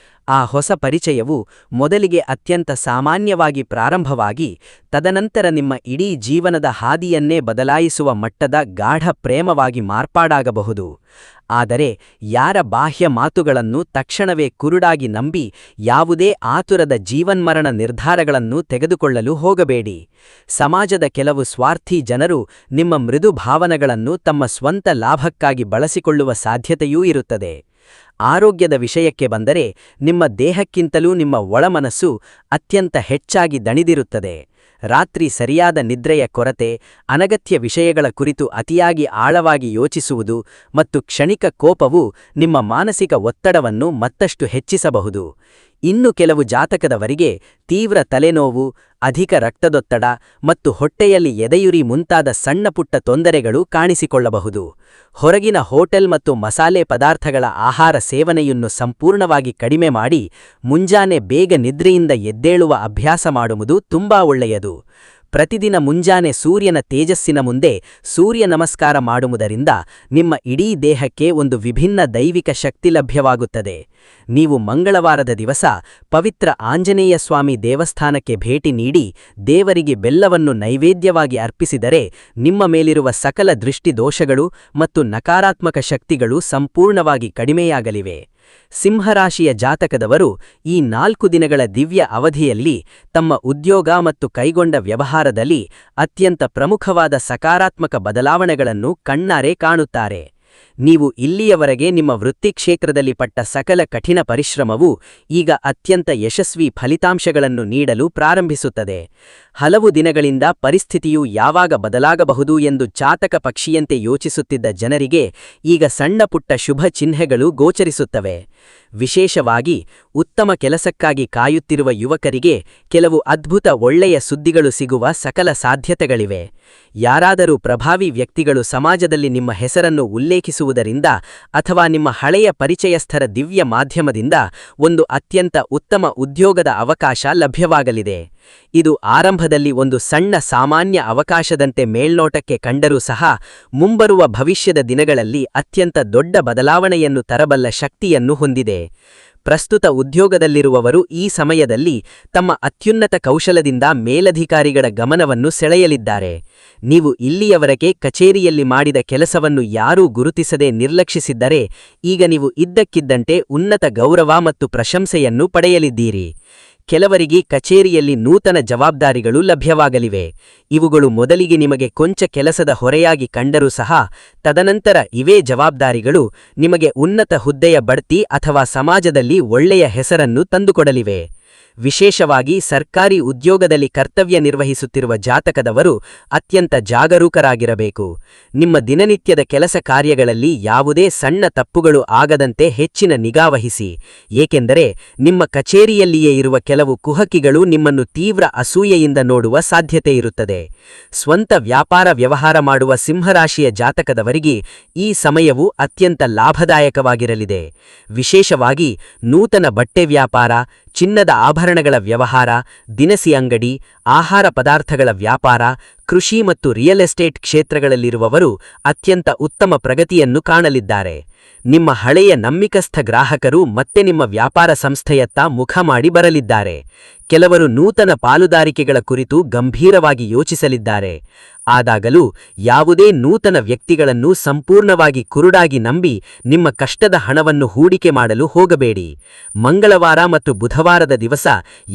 ಆ ಹೊಸ ಪರಿಚಯವು ಮೊದಲಿಗೆ ಅತ್ಯಂತ ಸಾಮಾನ್ಯವಾಗಿ ಪ್ರಾರಂಭವಾಗಿ ತದನಂತರ ನಿಮ್ಮ ಇಡೀ ಜೀವನದ ಹಾದಿಯನ್ನೇ ಬದಲಾಯಿಸುವ ಮಟ್ಟದ ಗಾಢ ಪ್ರೇಮವಾಗಿ ಮಾರ್ಪಾಡಾಗಬಹುದು. ಆದರೆ ಯಾರ ಬಾಹ್ಯ ಮಾತುಗಳನ್ನು ತಕ್ಷಣವೇ ಕುರುಡಾಗಿ ನಂಬಿ ಯಾವುದೇ ಆತುರದ ಜೀವನ್ಮರಣ ನಿರ್ಧಾರಗಳನ್ನು ತೆಗೆದುಕೊಳ್ಳಲು ಹೋಗಬೇಡಿ. ಸಮಾಜದ ಕೆಲವು ಸ್ವಾರ್ಥಿ ಜನರು ನಿಮ್ಮ ಮೃದು ಭಾವನೆಗಳನ್ನು ತಮ್ಮ ಸ್ವಂತ ಲಾಭಕ್ಕಾಗಿ ಬಳಸಿಕೊಳ್ಳುವ ಸಾಧ್ಯತೆಯೂ ಇರುತ್ತದೆ. ಆರೋಗ್ಯದ ವಿಷಯಕ್ಕೆ ಬಂದರೆ ನಿಮ್ಮ ದೇಹಕ್ಕಿಂತಲೂ ನಿಮ್ಮ ಒಳಮನಸ್ಸು ಅತ್ಯಂತ ಹೆಚ್ಚಾಗಿ ದಣಿದಿರುತ್ತದೆ. ರಾತ್ರಿ ಸರಿಯಾದ ನಿದ್ರೆಯ ಕೊರತೆ, ಅನಗತ್ಯ ವಿಷಯಗಳ ಕುರಿತು ಅತಿಯಾಗಿ ಆಳವಾಗಿ ಯೋಚಿಸುವುದು ಮತ್ತು ಕ್ಷಣಿಕ ಕೋಪವು ನಿಮ್ಮ ಮಾನಸಿಕ ಒತ್ತಡವನ್ನು ಮತ್ತಷ್ಟು ಹೆಚ್ಚಿಸಬಹುದು. ಇನ್ನು ಕೆಲವು ಜಾತಕದವರಿಗೆ ತೀವ್ರ ತಲೆನೋವು, ಅಧಿಕ ರಕ್ತದೊತ್ತಡ ಮತ್ತು ಹೊಟ್ಟೆಯಲ್ಲಿ ಎದೆಯುರಿ ಮುಂತಾದ ಸಣ್ಣಪುಟ್ಟ ತೊಂದರೆಗಳು ಕಾಣಿಸಿಕೊಳ್ಳಬಹುದು. ಹೊರಗಿನ ಹೋಟೆಲ್ ಮತ್ತು ಮಸಾಲೆ ಪದಾರ್ಥಗಳ ಆಹಾರ ಸೇವನೆಯನ್ನು ಸಂಪೂರ್ಣವಾಗಿ ಕಡಿಮೆ ಮಾಡಿ ಮುಂಜಾನೆ ಬೇಗ ನಿದ್ರೆಯಿಂದ ಎದ್ದೇಳುವ ಅಭ್ಯಾಸ ಮಾಡುವುದು ತುಂಬಾ ಒಳ್ಳೆಯದು. ಪ್ರತಿದಿನ ಮುಂಜಾನೆ ಸೂರ್ಯನ ತೇಜಸ್ಸಿನ ಮುಂದೆ ಸೂರ್ಯ ನಮಸ್ಕಾರ ಮಾಡುವುದರಿಂದ ನಿಮ್ಮ ಇಡೀ ದೇಹಕ್ಕೆ ಒಂದು ವಿಭಿನ್ನ ದೈವಿಕ ಶಕ್ತಿ ಲಭ್ಯವಾಗುತ್ತದೆ. ನೀವು ಮಂಗಳವಾರದ ದಿವಸ ಪವಿತ್ರ ಆಂಜನೇಯ ಸ್ವಾಮಿ ದೇವಸ್ಥಾನಕ್ಕೆ ಭೇಟಿ ನೀಡಿ ದೇವರಿಗೆ ಬೆಲ್ಲವನ್ನು ನೈವೇದ್ಯವಾಗಿ ಅರ್ಪಿಸಿದರೆ ನಿಮ್ಮ ಮೇಲಿರುವ ಸಕಲ ದೃಷ್ಟಿದೋಷಗಳು ಮತ್ತು ನಕಾರಾತ್ಮಕ ಶಕ್ತಿಗಳು ಸಂಪೂರ್ಣವಾಗಿ ಕಡಿಮೆಯಾಗಲಿವೆ. ಸಿಂಹರಾಶಿಯ ಜಾತಕದವರು ಈ 4 ದಿನಗಳ ದಿವ್ಯ ಅವಧಿಯಲ್ಲಿ ತಮ್ಮ ಉದ್ಯೋಗ ಮತ್ತು ಕೈಗೊಂಡ ವ್ಯವಹಾರದಲ್ಲಿ ಅತ್ಯಂತ ಪ್ರಮುಖವಾದ ಸಕಾರಾತ್ಮಕ ಬದಲಾವಣೆಗಳನ್ನು ಕಣ್ಣಾರೆ ಕಾಣುತ್ತಾರೆ. ನೀವು ಇಲ್ಲಿಯವರೆಗೆ ನಿಮ್ಮ ವೃತ್ತಿಕ್ಷೇತ್ರದಲ್ಲಿ ಪಟ್ಟ ಸಕಲ ಕಠಿಣ ಪರಿಶ್ರಮವು ಈಗ ಅತ್ಯಂತ ಯಶಸ್ವಿ ಫಲಿತಾಂಶಗಳನ್ನು ನೀಡಲು ಪ್ರಾರಂಭಿಸುತ್ತದೆ. ಹಲವು ದಿನಗಳಿಂದ ಪರಿಸ್ಥಿತಿಯು ಯಾವಾಗ ಬದಲಾಗಬಹುದು ಎಂದು ಚಾತಕ ಪಕ್ಷಿಯಂತೆ ಯೋಚಿಸುತ್ತಿದ್ದ ಜನರಿಗೆ ಈಗ ಸಣ್ಣಪುಟ್ಟ ಶುಭ ಚಿಹ್ನೆಗಳು ಗೋಚರಿಸುತ್ತವೆ. ವಿಶೇಷವಾಗಿ ಉತ್ತಮ ಕೆಲಸಕ್ಕಾಗಿ ಕಾಯುತ್ತಿರುವ ಯುವಕರಿಗೆ ಕೆಲವು ಅದ್ಭುತ ಒಳ್ಳೆಯ ಸುದ್ದಿಗಳು ಸಿಗುವ ಸಕಲ ಸಾಧ್ಯತೆಗಳಿವೆ. ಯಾರಾದರೂ ಪ್ರಭಾವಿ ವ್ಯಕ್ತಿಗಳು ಸಮಾಜದಲ್ಲಿ ನಿಮ್ಮ ಹೆಸರನ್ನು ಉಲ್ಲೇಖಿಸುವುದರಿಂದ ಅಥವಾ ನಿಮ್ಮ ಹಳೆಯ ಪರಿಚಯಸ್ಥರ ದಿವ್ಯ ಮಾಧ್ಯಮದಿಂದ ಒಂದು ಅತ್ಯಂತ ಉತ್ತಮ ಉದ್ಯೋಗದ ಅವಕಾಶ ಲಭ್ಯವಾಗಲಿದೆ. ಇದು ಆರಂಭದಲ್ಲಿ ಒಂದು ಸಣ್ಣ ಸಾಮಾನ್ಯ ಅವಕಾಶದಂತೆ ಮೇಲ್ನೋಟಕ್ಕೆ ಕಂಡರೂ ಸಹ ಮುಂಬರುವ ಭವಿಷ್ಯದ ದಿನಗಳಲ್ಲಿ ಅತ್ಯಂತ ದೊಡ್ಡ ಬದಲಾವಣೆಯನ್ನು ತರಬಲ್ಲ ಶಕ್ತಿಯನ್ನು ಹೊಂದಿದೆ. ಪ್ರಸ್ತುತ ಉದ್ಯೋಗದಲ್ಲಿರುವವರು ಈ ಸಮಯದಲ್ಲಿ ತಮ್ಮ ಅತ್ಯುನ್ನತ ಕೌಶಲದಿಂದ ಮೇಲಧಿಕಾರಿಗಳ ಗಮನವನ್ನು ಸೆಳೆಯಲಿದ್ದಾರೆ. ನೀವು ಇಲ್ಲಿಯವರೆಗೆ ಕಚೇರಿಯಲ್ಲಿ ಮಾಡಿದ ಕೆಲಸವನ್ನು ಯಾರೂ ಗುರುತಿಸದೆ ನಿರ್ಲಕ್ಷಿಸಿದ್ದರೆ ಈಗ ನೀವು ಇದ್ದಕ್ಕಿದ್ದಂತೆ ಉನ್ನತ ಗೌರವ ಮತ್ತು ಪ್ರಶಂಸೆಯನ್ನು ಪಡೆಯಲಿದ್ದೀರಿ. ಕೆಲವರಿಗೆ ಕಚೇರಿಯಲ್ಲಿ ನೂತನ ಜವಾಬ್ದಾರಿಗಳು ಲಭ್ಯವಾಗಲಿವೆ. ಇವುಗಳು ಮೊದಲಿಗೆ ನಿಮಗೆ ಕೊಂಚ ಕೆಲಸದ ಹೊರೆಯಾಗಿ ಕಂಡರೂ ಸಹ ತದನಂತರ ಇವೇ ಜವಾಬ್ದಾರಿಗಳು ನಿಮಗೆ ಉನ್ನತ ಹುದ್ದೆಯ ಬಡ್ತಿ ಅಥವಾ ಸಮಾಜದಲ್ಲಿ ಒಳ್ಳೆಯ ಹೆಸರನ್ನು ತಂದುಕೊಡಲಿವೆ. ವಿಶೇಷವಾಗಿ ಸರ್ಕಾರಿ ಉದ್ಯೋಗದಲ್ಲಿ ಕರ್ತವ್ಯ ನಿರ್ವಹಿಸುತ್ತಿರುವ ಜಾತಕದವರು ಅತ್ಯಂತ ಜಾಗರೂಕರಾಗಿರಬೇಕು. ನಿಮ್ಮ ದಿನನಿತ್ಯದ ಕೆಲಸ ಕಾರ್ಯಗಳಲ್ಲಿ ಯಾವುದೇ ಸಣ್ಣ ತಪ್ಪುಗಳು ಆಗದಂತೆ ಹೆಚ್ಚಿನ ನಿಗಾವಹಿಸಿ, ಏಕೆಂದರೆ ನಿಮ್ಮ ಕಚೇರಿಯಲ್ಲಿಯೇ ಇರುವ ಕೆಲವು ಕುಹಕಿಗಳು ನಿಮ್ಮನ್ನು ತೀವ್ರ ಅಸೂಯೆಯಿಂದ ನೋಡುವ ಸಾಧ್ಯತೆಯಿರುತ್ತದೆ. ಸ್ವಂತ ವ್ಯಾಪಾರ ವ್ಯವಹಾರ ಮಾಡುವ ಸಿಂಹರಾಶಿಯ ಜಾತಕದವರಿಗೆ ಈ ಸಮಯವು ಅತ್ಯಂತ ಲಾಭದಾಯಕವಾಗಿರಲಿದೆ. ವಿಶೇಷವಾಗಿ ನೂತನ ಬಟ್ಟೆ ವ್ಯಾಪಾರ, ಚಿನ್ನದ ಆಭರಣಗಳ ವ್ಯವಹಾರ, ದಿನಸಿ ಅಂಗಡಿ, ಆಹಾರ ಪದಾರ್ಥಗಳ ವ್ಯಾಪಾರ, ಕೃಷಿ ಮತ್ತು ರಿಯಲ್ ಎಸ್ಟೇಟ್ ಕ್ಷೇತ್ರಗಳಲ್ಲಿರುವವರು ಅತ್ಯಂತ ಉತ್ತಮ ಪ್ರಗತಿಯನ್ನು ಕಾಣಲಿದ್ದಾರೆ. ನಿಮ್ಮ ಹಳೆಯ ನಂಬಿಕಸ್ಥ ಗ್ರಾಹಕರು ಮತ್ತೆ ನಿಮ್ಮ ವ್ಯಾಪಾರ ಸಂಸ್ಥೆಯತ್ತ ಮುಖ ಮಾಡಿ ಬರಲಿದ್ದಾರೆ. ಕೆಲವರು ನೂತನ ಪಾಲುದಾರಿಕೆಗಳ ಕುರಿತು ಗಂಭೀರವಾಗಿ ಯೋಚಿಸಲಿದ್ದಾರೆ. ಆದಾಗಲೂ ಯಾವುದೇ ನೂತನ ವ್ಯಕ್ತಿಗಳನ್ನು ಸಂಪೂರ್ಣವಾಗಿ ಕುರುಡಾಗಿ ನಂಬಿ ನಿಮ್ಮ ಕಷ್ಟದ ಹಣವನ್ನು ಹೂಡಿಕೆ ಮಾಡಲು ಹೋಗಬೇಡಿ. ಮಂಗಳವಾರ ಮತ್ತು ಬುಧವಾರದ ದಿವಸ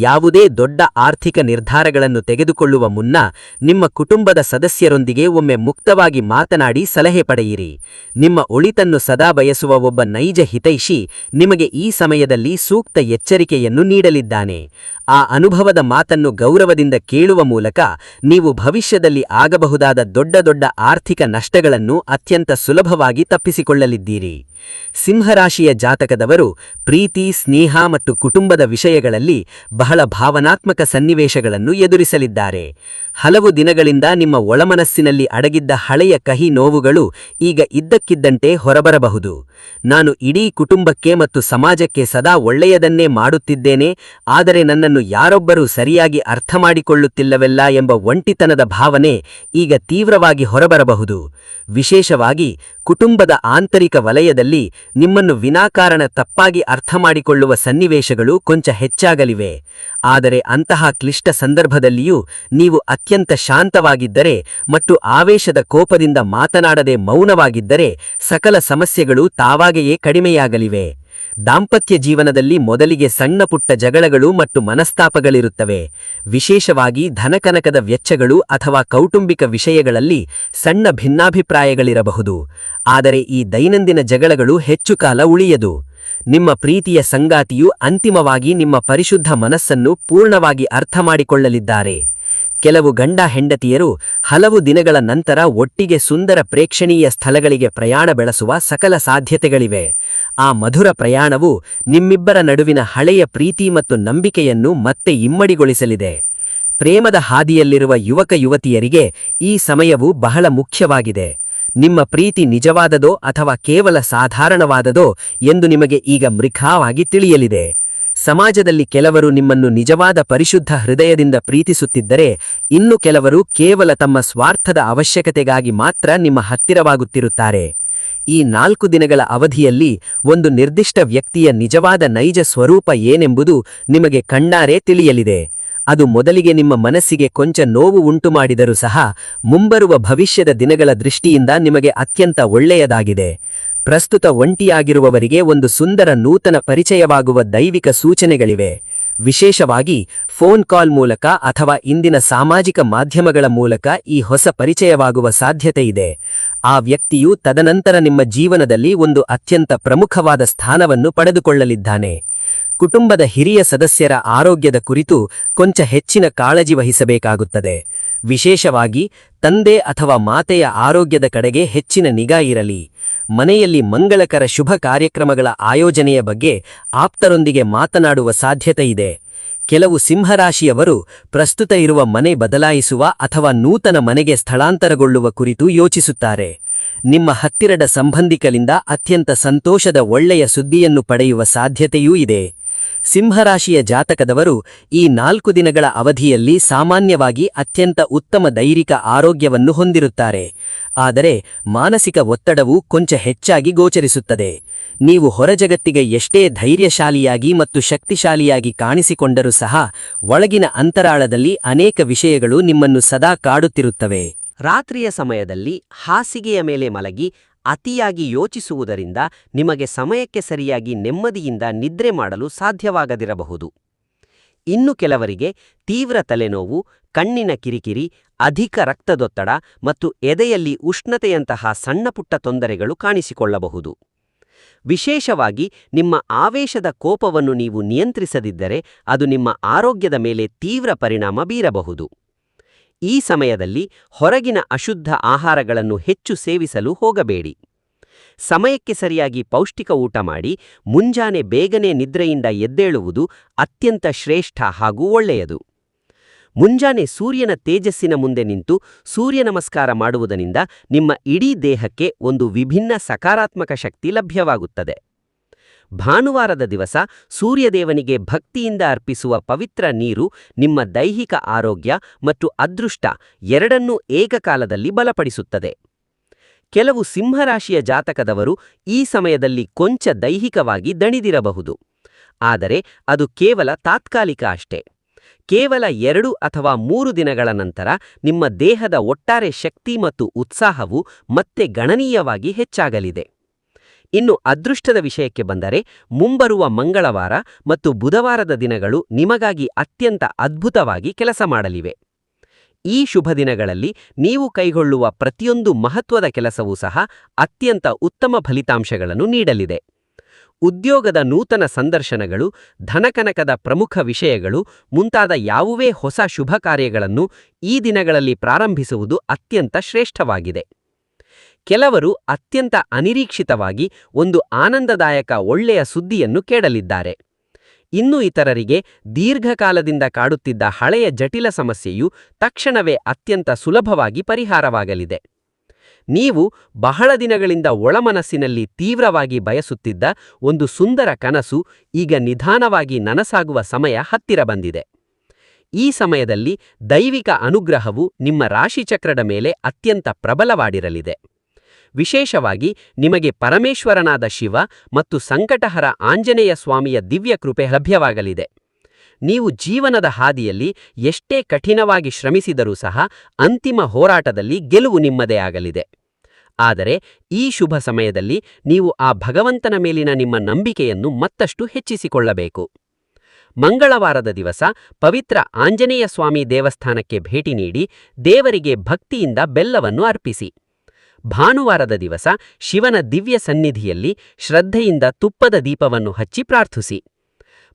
ಯಾವುದೇ ದೊಡ್ಡ ಆರ್ಥಿಕ ನಿರ್ಧಾರಗಳನ್ನು ತೆಗೆದುಕೊಳ್ಳುವ ಮುನ್ನ ನಿಮ್ಮ ಕುಟುಂಬದ ಸದಸ್ಯರೊಂದಿಗೆ ಒಮ್ಮೆ ಮುಕ್ತವಾಗಿ ಮಾತನಾಡಿ ಸಲಹೆ ಪಡೆಯಿರಿ. ನಿಮ್ಮ ಒಳಿತನ್ನು ಸದಾ ಬಯಸುವ ಒಬ್ಬ ನೈಜ ಹಿತೈಷಿ ನಿಮಗೆ ಈ ಸಮಯದಲ್ಲಿ ಸೂಕ್ತ ಎಚ್ಚರಿಕೆಯನ್ನು ನೀಡಲಿದ್ದಾನೆ. ಆ ಅನುಭವದ ಮಾತನ್ನು ಗೌರವದಿಂದ ಕೇಳುವ ಮೂಲಕ ನೀವು ಭವಿಷ್ಯದಲ್ಲಿ ಆಗಬಹುದಾದ ದೊಡ್ಡ ದೊಡ್ಡ ಆರ್ಥಿಕ ನಷ್ಟಗಳನ್ನು ಅತ್ಯಂತ ಸುಲಭವಾಗಿ ತಪ್ಪಿಸಿಕೊಳ್ಳಲಿದ್ದೀರಿ. ಸಿಂಹರಾಶಿಯ ಜಾತಕದವರು ಪ್ರೀತಿ, ಸ್ನೇಹ ಮತ್ತು ಕುಟುಂಬದ ವಿಷಯಗಳಲ್ಲಿ ಬಹಳ ಭಾವನಾತ್ಮಕ ಸನ್ನಿವೇಶಗಳನ್ನು ಎದುರಿಸಲಿದ್ದಾರೆ. ಹಲವು ದಿನಗಳಿಂದ ನಿಮ್ಮ ಒಳಮನಸ್ಸಿನಲ್ಲಿ ಅಡಗಿದ್ದ ಹಳೆಯ ಕಹಿ ನೋವುಗಳು ಈಗ ಇದ್ದಕ್ಕಿದ್ದಂತೆ ಹೊರಬರಬಹುದು. ನಾನು ಇಡೀ ಕುಟುಂಬಕ್ಕೆ ಮತ್ತು ಸಮಾಜಕ್ಕೆ ಸದಾ ಒಳ್ಳೆಯದನ್ನೇ ಮಾಡುತ್ತಿದ್ದೇನೆ, ಆದರೆ ನನ್ನನ್ನು ಯಾರೊಬ್ಬರೂ ಸರಿಯಾಗಿ ಅರ್ಥಮಾಡಿಕೊಳ್ಳುತ್ತಿಲ್ಲವೆಲ್ಲ ಎಂಬ ಒಂಟಿತನದ ಭಾವನೆ ಈಗ ತೀವ್ರವಾಗಿ ಹೊರಬರಬಹುದು. ವಿಶೇಷವಾಗಿ ಕುಟುಂಬದ ಆಂತರಿಕ ವಲಯದಲ್ಲಿ ನಿಮ್ಮನ್ನು ವಿನಾಕಾರಣ ತಪ್ಪಾಗಿ ಅರ್ಥಮಾಡಿಕೊಳ್ಳುವ ಸನ್ನಿವೇಶಗಳು ಕೊಂಚ ಹೆಚ್ಚಾಗಲಿವೆ. ಆದರೆ ಅಂತಹ ಕ್ಲಿಷ್ಟ ಸಂದರ್ಭದಲ್ಲಿಯೂ ನೀವು ಅತ್ಯಂತ ಶಾಂತವಾಗಿದ್ದರೆ ಮತ್ತು ಆವೇಶದ ಕೋಪದಿಂದ ಮಾತನಾಡದೆ ಮೌನವಾಗಿದ್ದರೆ ಸಕಲ ಸಮಸ್ಯೆಗಳು ತಾವಾಗೆಯೇ ಕಡಿಮೆಯಾಗಲಿವೆ. ದಾಂಪತ್ಯ ಜೀವನದಲ್ಲಿ ಮೊದಲಿಗೆ ಸಣ್ಣ ಪುಟ್ಟ ಜಗಳಗಳು ಮತ್ತು ಮನಸ್ತಾಪಗಳಿರುತ್ತವೆ. ವಿಶೇಷವಾಗಿ ಧನಕನಕದ ವೆಚ್ಚಗಳು ಅಥವಾ ಕೌಟುಂಬಿಕ ವಿಷಯಗಳಲ್ಲಿ ಸಣ್ಣ ಭಿನ್ನಾಭಿಪ್ರಾಯಗಳಿರಬಹುದು. ಆದರೆ ಈ ದೈನಂದಿನ ಜಗಳಗಳು ಹೆಚ್ಚು ಕಾಲ ಉಳಿಯದು. ನಿಮ್ಮ ಪ್ರೀತಿಯ ಸಂಗಾತಿಯು ಅಂತಿಮವಾಗಿ ನಿಮ್ಮ ಪರಿಶುದ್ಧ ಮನಸ್ಸನ್ನು ಪೂರ್ಣವಾಗಿ ಅರ್ಥಮಾಡಿಕೊಳ್ಳಲಿದ್ದಾರೆ. ಕೆಲವು ಗಂಡ ಹೆಂಡತಿಯರು ಹಲವು ದಿನಗಳ ನಂತರ ಒಟ್ಟಿಗೆ ಸುಂದರ ಪ್ರೇಕ್ಷಣೀಯ ಸ್ಥಳಗಳಿಗೆ ಪ್ರಯಾಣ ಬೆಳೆಸುವ ಸಕಲ ಸಾಧ್ಯತೆಗಳಿವೆ. ಆ ಮಧುರ ಪ್ರಯಾಣವು ನಿಮ್ಮಿಬ್ಬರ ನಡುವಿನ ಹಳೆಯ ಪ್ರೀತಿ ಮತ್ತು ನಂಬಿಕೆಯನ್ನು ಮತ್ತೆ ಇಮ್ಮಡಿಗೊಳಿಸಲಿದೆ. ಪ್ರೇಮದ ಹಾದಿಯಲ್ಲಿರುವ ಯುವಕ ಯುವತಿಯರಿಗೆ ಈ ಸಮಯವು ಬಹಳ ಮುಖ್ಯವಾಗಿದೆ. ನಿಮ್ಮ ಪ್ರೀತಿ ನಿಜವಾದದೋ ಅಥವಾ ಕೇವಲ ಸಾಧಾರಣವಾದದೋ ಎಂದು ನಿಮಗೆ ಈಗ ಮೃಖಾವಾಗಿ ತಿಳಿಯಲಿದೆ. ಸಮಾಜದಲ್ಲಿ ಕೆಲವರು ನಿಮ್ಮನ್ನು ನಿಜವಾದ ಪರಿಶುದ್ಧ ಹೃದಯದಿಂದ ಪ್ರೀತಿಸುತ್ತಿದ್ದರೆ, ಇನ್ನು ಕೆಲವರು ಕೇವಲ ತಮ್ಮ ಸ್ವಾರ್ಥದ ಅವಶ್ಯಕತೆಗಾಗಿ ಮಾತ್ರ ನಿಮ್ಮ ಹತ್ತಿರವಾಗುತ್ತಿರುತ್ತಾರೆ. ಈ 4 ದಿನಗಳ ಅವಧಿಯಲ್ಲಿ ಒಂದು ನಿರ್ದಿಷ್ಟ ವ್ಯಕ್ತಿಯ ನಿಜವಾದ ನೈಜ ಸ್ವರೂಪ ಏನೆಂಬುದು ನಿಮಗೆ ಕಣ್ಣಾರೆ ತಿಳಿಯಲಿದೆ. ಅದು ಮೊದಲಿಗೆ ನಿಮ್ಮ ಮನಸ್ಸಿಗೆ ಕೊಂಚ ನೋವು ಉಂಟುಮಾಡಿದರೂ ಸಹ ಮುಂಬರುವ ಭವಿಷ್ಯದ ದಿನಗಳ ದೃಷ್ಟಿಯಿಂದ ನಿಮಗೆ ಅತ್ಯಂತ ಒಳ್ಳೆಯದಾಗಿದೆ. ಪ್ರಸ್ತುತ ಒಂಟಿಯಾಗಿರುವವರಿಗೆ ಒಂದು ಸುಂದರ ನೂತನ ಪರಿಚಯವಾಗುವ ದೈವಿಕ ಸೂಚನೆಗಳಿವೆ. ವಿಶೇಷವಾಗಿ ಫೋನ್ ಕಾಲ್ ಮೂಲಕ ಅಥವಾ ಇಂದಿನ ಸಾಮಾಜಿಕ ಮಾಧ್ಯಮಗಳ ಮೂಲಕ ಈ ಹೊಸ ಪರಿಚಯವಾಗುವ ಸಾಧ್ಯತೆಯಿದೆ. ಆ ವ್ಯಕ್ತಿಯು ತದನಂತರ ನಿಮ್ಮ ಜೀವನದಲ್ಲಿ ಒಂದು ಅತ್ಯಂತ ಪ್ರಮುಖವಾದ ಸ್ಥಾನವನ್ನು ಪಡೆದುಕೊಳ್ಳಲಿದ್ದಾನೆ. ಕುಟುಂಬದ ಹಿರಿಯ ಸದಸ್ಯರ ಆರೋಗ್ಯದ ಕುರಿತು ಕೊಂಚ ಹೆಚ್ಚಿನ ಕಾಳಜಿ ವಹಿಸಬೇಕಾಗುತ್ತದೆ. ವಿಶೇಷವಾಗಿ ತಂದೆ ಅಥವಾ ಮಾತೆಯ ಆರೋಗ್ಯದ ಕಡೆಗೆ ಹೆಚ್ಚಿನ ನಿಗಾ ಇರಲಿ. ಮನೆಯಲ್ಲಿ ಮಂಗಳಕರ ಶುಭ ಕಾರ್ಯಕ್ರಮಗಳ ಆಯೋಜನೆಯ ಬಗ್ಗೆ ಆಪ್ತರೊಂದಿಗೆ ಮಾತನಾಡುವ ಸಾಧ್ಯತೆಯಿದೆ. ಕೆಲವು ಸಿಂಹರಾಶಿಯವರು ಪ್ರಸ್ತುತ ಇರುವ ಮನೆ ಬದಲಾಯಿಸುವ ಅಥವಾ ನೂತನ ಮನೆಗೆ ಸ್ಥಳಾಂತರಗೊಳ್ಳುವ ಕುರಿತು ಯೋಚಿಸುತ್ತಾರೆ. ನಿಮ್ಮ ಹತ್ತಿರದ ಸಂಬಂಧಿಕರಿಂದ ಅತ್ಯಂತ ಸಂತೋಷದ ಒಳ್ಳೆಯ ಸುದ್ದಿಯನ್ನು ಪಡೆಯುವ ಸಾಧ್ಯತೆಯೂ ಇದೆ. ಸಿಂಹರಾಶಿಯ ಜಾತಕದವರು ಈ 4 ದಿನಗಳ ಅವಧಿಯಲ್ಲಿ ಸಾಮಾನ್ಯವಾಗಿ ಅತ್ಯಂತ ಉತ್ತಮ ದೈಹಿಕ ಆರೋಗ್ಯವನ್ನು ಹೊಂದಿರುತ್ತಾರೆ. ಆದರೆ ಮಾನಸಿಕ ಒತ್ತಡವು ಕೊಂಚ ಹೆಚ್ಚಾಗಿ ಗೋಚರಿಸುತ್ತದೆ. ನೀವು ಹೊರಜಗತ್ತಿಗೆ ಎಷ್ಟೇ ಧೈರ್ಯಶಾಲಿಯಾಗಿ ಮತ್ತು ಶಕ್ತಿಶಾಲಿಯಾಗಿ ಕಾಣಿಸಿಕೊಂಡರೂ ಸಹ ಒಳಗಿನ ಅಂತರಾಳದಲ್ಲಿ ಅನೇಕ ವಿಷಯಗಳು ನಿಮ್ಮನ್ನು ಸದಾ ಕಾಡುತ್ತಿರುತ್ತವೆ. ರಾತ್ರಿಯ ಸಮಯದಲ್ಲಿ ಹಾಸಿಗೆಯ ಮೇಲೆ ಮಲಗಿ ಅತಿಯಾಗಿ ಯೋಚಿಸುವುದರಿಂದ ನಿಮಗೆ ಸಮಯಕ್ಕೆ ಸರಿಯಾಗಿ ನೆಮ್ಮದಿಯಿಂದ ನಿದ್ರೆ ಮಾಡಲು ಸಾಧ್ಯವಾಗದಿರಬಹುದು. ಇನ್ನು ಕೆಲವರಿಗೆ ತೀವ್ರ ತಲೆನೋವು, ಕಣ್ಣಿನ ಕಿರಿಕಿರಿ, ಅಧಿಕ ರಕ್ತದೊತ್ತಡ ಮತ್ತು ಎದೆಯಲ್ಲಿ ಉಷ್ಣತೆಯಂತಹ ಸಣ್ಣಪುಟ್ಟ ತೊಂದರೆಗಳು ಕಾಣಿಸಿಕೊಳ್ಳಬಹುದು. ವಿಶೇಷವಾಗಿ ನಿಮ್ಮ ಆವೇಶದ ಕೋಪವನ್ನು ನೀವು ನಿಯಂತ್ರಿಸದಿದ್ದರೆ ಅದು ನಿಮ್ಮ ಆರೋಗ್ಯದ ಮೇಲೆ ತೀವ್ರ ಪರಿಣಾಮ ಬೀರಬಹುದು. ಈ ಸಮಯದಲ್ಲಿ ಹೊರಗಿನ ಅಶುದ್ಧ ಆಹಾರಗಳನ್ನು ಹೆಚ್ಚು ಸೇವಿಸಲು ಹೋಗಬೇಡಿ. ಸಮಯಕ್ಕೆ ಸರಿಯಾಗಿ ಪೌಷ್ಟಿಕ ಊಟ ಮಾಡಿ ಮುಂಜಾನೆ ಬೇಗನೆ ನಿದ್ರೆಯಿಂದ ಎದ್ದೇಳುವುದು ಅತ್ಯಂತ ಶ್ರೇಷ್ಠ ಹಾಗೂ ಒಳ್ಳೆಯದು. ಮುಂಜಾನೆ ಸೂರ್ಯನ ತೇಜಸ್ಸಿನ ಮುಂದೆ ನಿಂತು ಸೂರ್ಯ ನಮಸ್ಕಾರ ಮಾಡುವುದರಿಂದ ನಿಮ್ಮ ಇಡೀ ದೇಹಕ್ಕೆ ಒಂದು ವಿಭಿನ್ನ ಸಕಾರಾತ್ಮಕ ಶಕ್ತಿ ಲಭ್ಯವಾಗುತ್ತದೆ. ಭಾನುವಾರದ ದಿವಸ ಸೂರ್ಯದೇವನಿಗೆ ಭಕ್ತಿಯಿಂದ ಅರ್ಪಿಸುವ ಪವಿತ್ರ ನೀರು ನಿಮ್ಮ ದೈಹಿಕ ಆರೋಗ್ಯ ಮತ್ತು ಅದೃಷ್ಟ ಎರಡನ್ನೂ ಏಕಕಾಲದಲ್ಲಿ ಬಲಪಡಿಸುತ್ತದೆ. ಕೆಲವು ಸಿಂಹರಾಶಿಯ ಜಾತಕದವರು ಈ ಸಮಯದಲ್ಲಿ ಕೊಂಚ ದೈಹಿಕವಾಗಿ ದಣಿದಿರಬಹುದು. ಆದರೆ ಅದು ಕೇವಲ ತಾತ್ಕಾಲಿಕ ಅಷ್ಟೇ. ಕೇವಲ 2 ಅಥವಾ 3 ದಿನಗಳ ನಂತರ ನಿಮ್ಮ ದೇಹದ ಒಟ್ಟಾರೆ ಶಕ್ತಿ ಮತ್ತು ಉತ್ಸಾಹವು ಮತ್ತೆ ಗಣನೀಯವಾಗಿ ಹೆಚ್ಚಾಗಲಿದೆ. ಇನ್ನು ಅದೃಷ್ಟದ ವಿಷಯಕ್ಕೆ ಬಂದರೆ ಮುಂಬರುವ ಮಂಗಳವಾರ ಮತ್ತು ಬುಧವಾರದ ದಿನಗಳು ನಿಮಗಾಗಿ ಅತ್ಯಂತ ಅದ್ಭುತವಾಗಿ ಕೆಲಸ ಮಾಡಲಿವೆ. ಈ ಶುಭ ದಿನಗಳಲ್ಲಿ ನೀವು ಕೈಗೊಳ್ಳುವ ಪ್ರತಿಯೊಂದು ಮಹತ್ವದ ಕೆಲಸವೂ ಸಹ ಅತ್ಯಂತ ಉತ್ತಮ ಫಲಿತಾಂಶಗಳನ್ನು ನೀಡಲಿದೆ. ಉದ್ಯೋಗದ ನೂತನ ಸಂದರ್ಶನಗಳು, ಧನಕನಕದ ಪ್ರಮುಖ ವಿಷಯಗಳು ಮುಂತಾದ ಯಾವುವೇ ಹೊಸ ಶುಭ ಕಾರ್ಯಗಳನ್ನು ಈ ದಿನಗಳಲ್ಲಿ ಪ್ರಾರಂಭಿಸುವುದು ಅತ್ಯಂತ ಶ್ರೇಷ್ಠವಾಗಿದೆ. ಕೆಲವರು ಅತ್ಯಂತ ಅನಿರೀಕ್ಷಿತವಾಗಿ ಒಂದು ಆನಂದದಾಯಕ ಒಳ್ಳೆಯ ಸುದ್ದಿಯನ್ನು ಕೇಳಲಿದ್ದಾರೆ. ಇನ್ನು ಇತರರಿಗೆ ದೀರ್ಘಕಾಲದಿಂದ ಕಾಡುತ್ತಿದ್ದ ಹಳೆಯ ಜಟಿಲ ಸಮಸ್ಯೆಯು ತಕ್ಷಣವೇ ಅತ್ಯಂತ ಸುಲಭವಾಗಿ ಪರಿಹಾರವಾಗಲಿದೆ. ನೀವು ಬಹಳ ದಿನಗಳಿಂದ ಒಳಮನಸ್ಸಿನಲ್ಲಿ ತೀವ್ರವಾಗಿ ಬಯಸುತ್ತಿದ್ದ ಒಂದು ಸುಂದರ ಕನಸು ಈಗ ನಿಧಾನವಾಗಿ ನನಸಾಗುವ ಸಮಯ ಹತ್ತಿರ ಬಂದಿದೆ. ಈ ಸಮಯದಲ್ಲಿ ದೈವಿಕ ಅನುಗ್ರಹವು ನಿಮ್ಮ ರಾಶಿಚಕ್ರದ ಮೇಲೆ ಅತ್ಯಂತ ಪ್ರಬಲವಾಗಿರಲಿದೆ. ವಿಶೇಷವಾಗಿ ನಿಮಗೆ ಪರಮೇಶ್ವರನಾದ ಶಿವ ಮತ್ತು ಸಂಕಟಹರ ಆಂಜನೇಯ ಸ್ವಾಮಿಯ ದಿವ್ಯ ಕೃಪೆ ಲಭ್ಯವಾಗಲಿದೆ. ನೀವು ಜೀವನದ ಹಾದಿಯಲ್ಲಿ ಎಷ್ಟೇ ಕಠಿಣವಾಗಿ ಶ್ರಮಿಸಿದರೂ ಸಹ ಅಂತಿಮ ಹೋರಾಟದಲ್ಲಿ ಗೆಲುವು ನಿಮ್ಮದೇ ಆಗಲಿದೆ. ಆದರೆ ಈ ಶುಭ ಸಮಯದಲ್ಲಿ ನೀವು ಆ ಭಗವಂತನ ಮೇಲಿನ ನಿಮ್ಮ ನಂಬಿಕೆಯನ್ನು ಮತ್ತಷ್ಟು ಹೆಚ್ಚಿಸಿಕೊಳ್ಳಬೇಕು. ಮಂಗಳವಾರದ ದಿವಸ ಪವಿತ್ರ ಆಂಜನೇಯ ಸ್ವಾಮಿ ದೇವಸ್ಥಾನಕ್ಕೆ ಭೇಟಿ ನೀಡಿ ದೇವರಿಗೆ ಭಕ್ತಿಯಿಂದ ಬೆಲ್ಲವನ್ನು ಅರ್ಪಿಸಿ. ಭಾನುವಾರದ ದಿವಸ ಶಿವನ ದಿವ್ಯ ಸನ್ನಿಧಿಯಲ್ಲಿ ಶ್ರದ್ಧೆಯಿಂದ ತುಪ್ಪದ ದೀಪವನ್ನು ಹಚ್ಚಿ ಪ್ರಾರ್ಥಿಸಿ.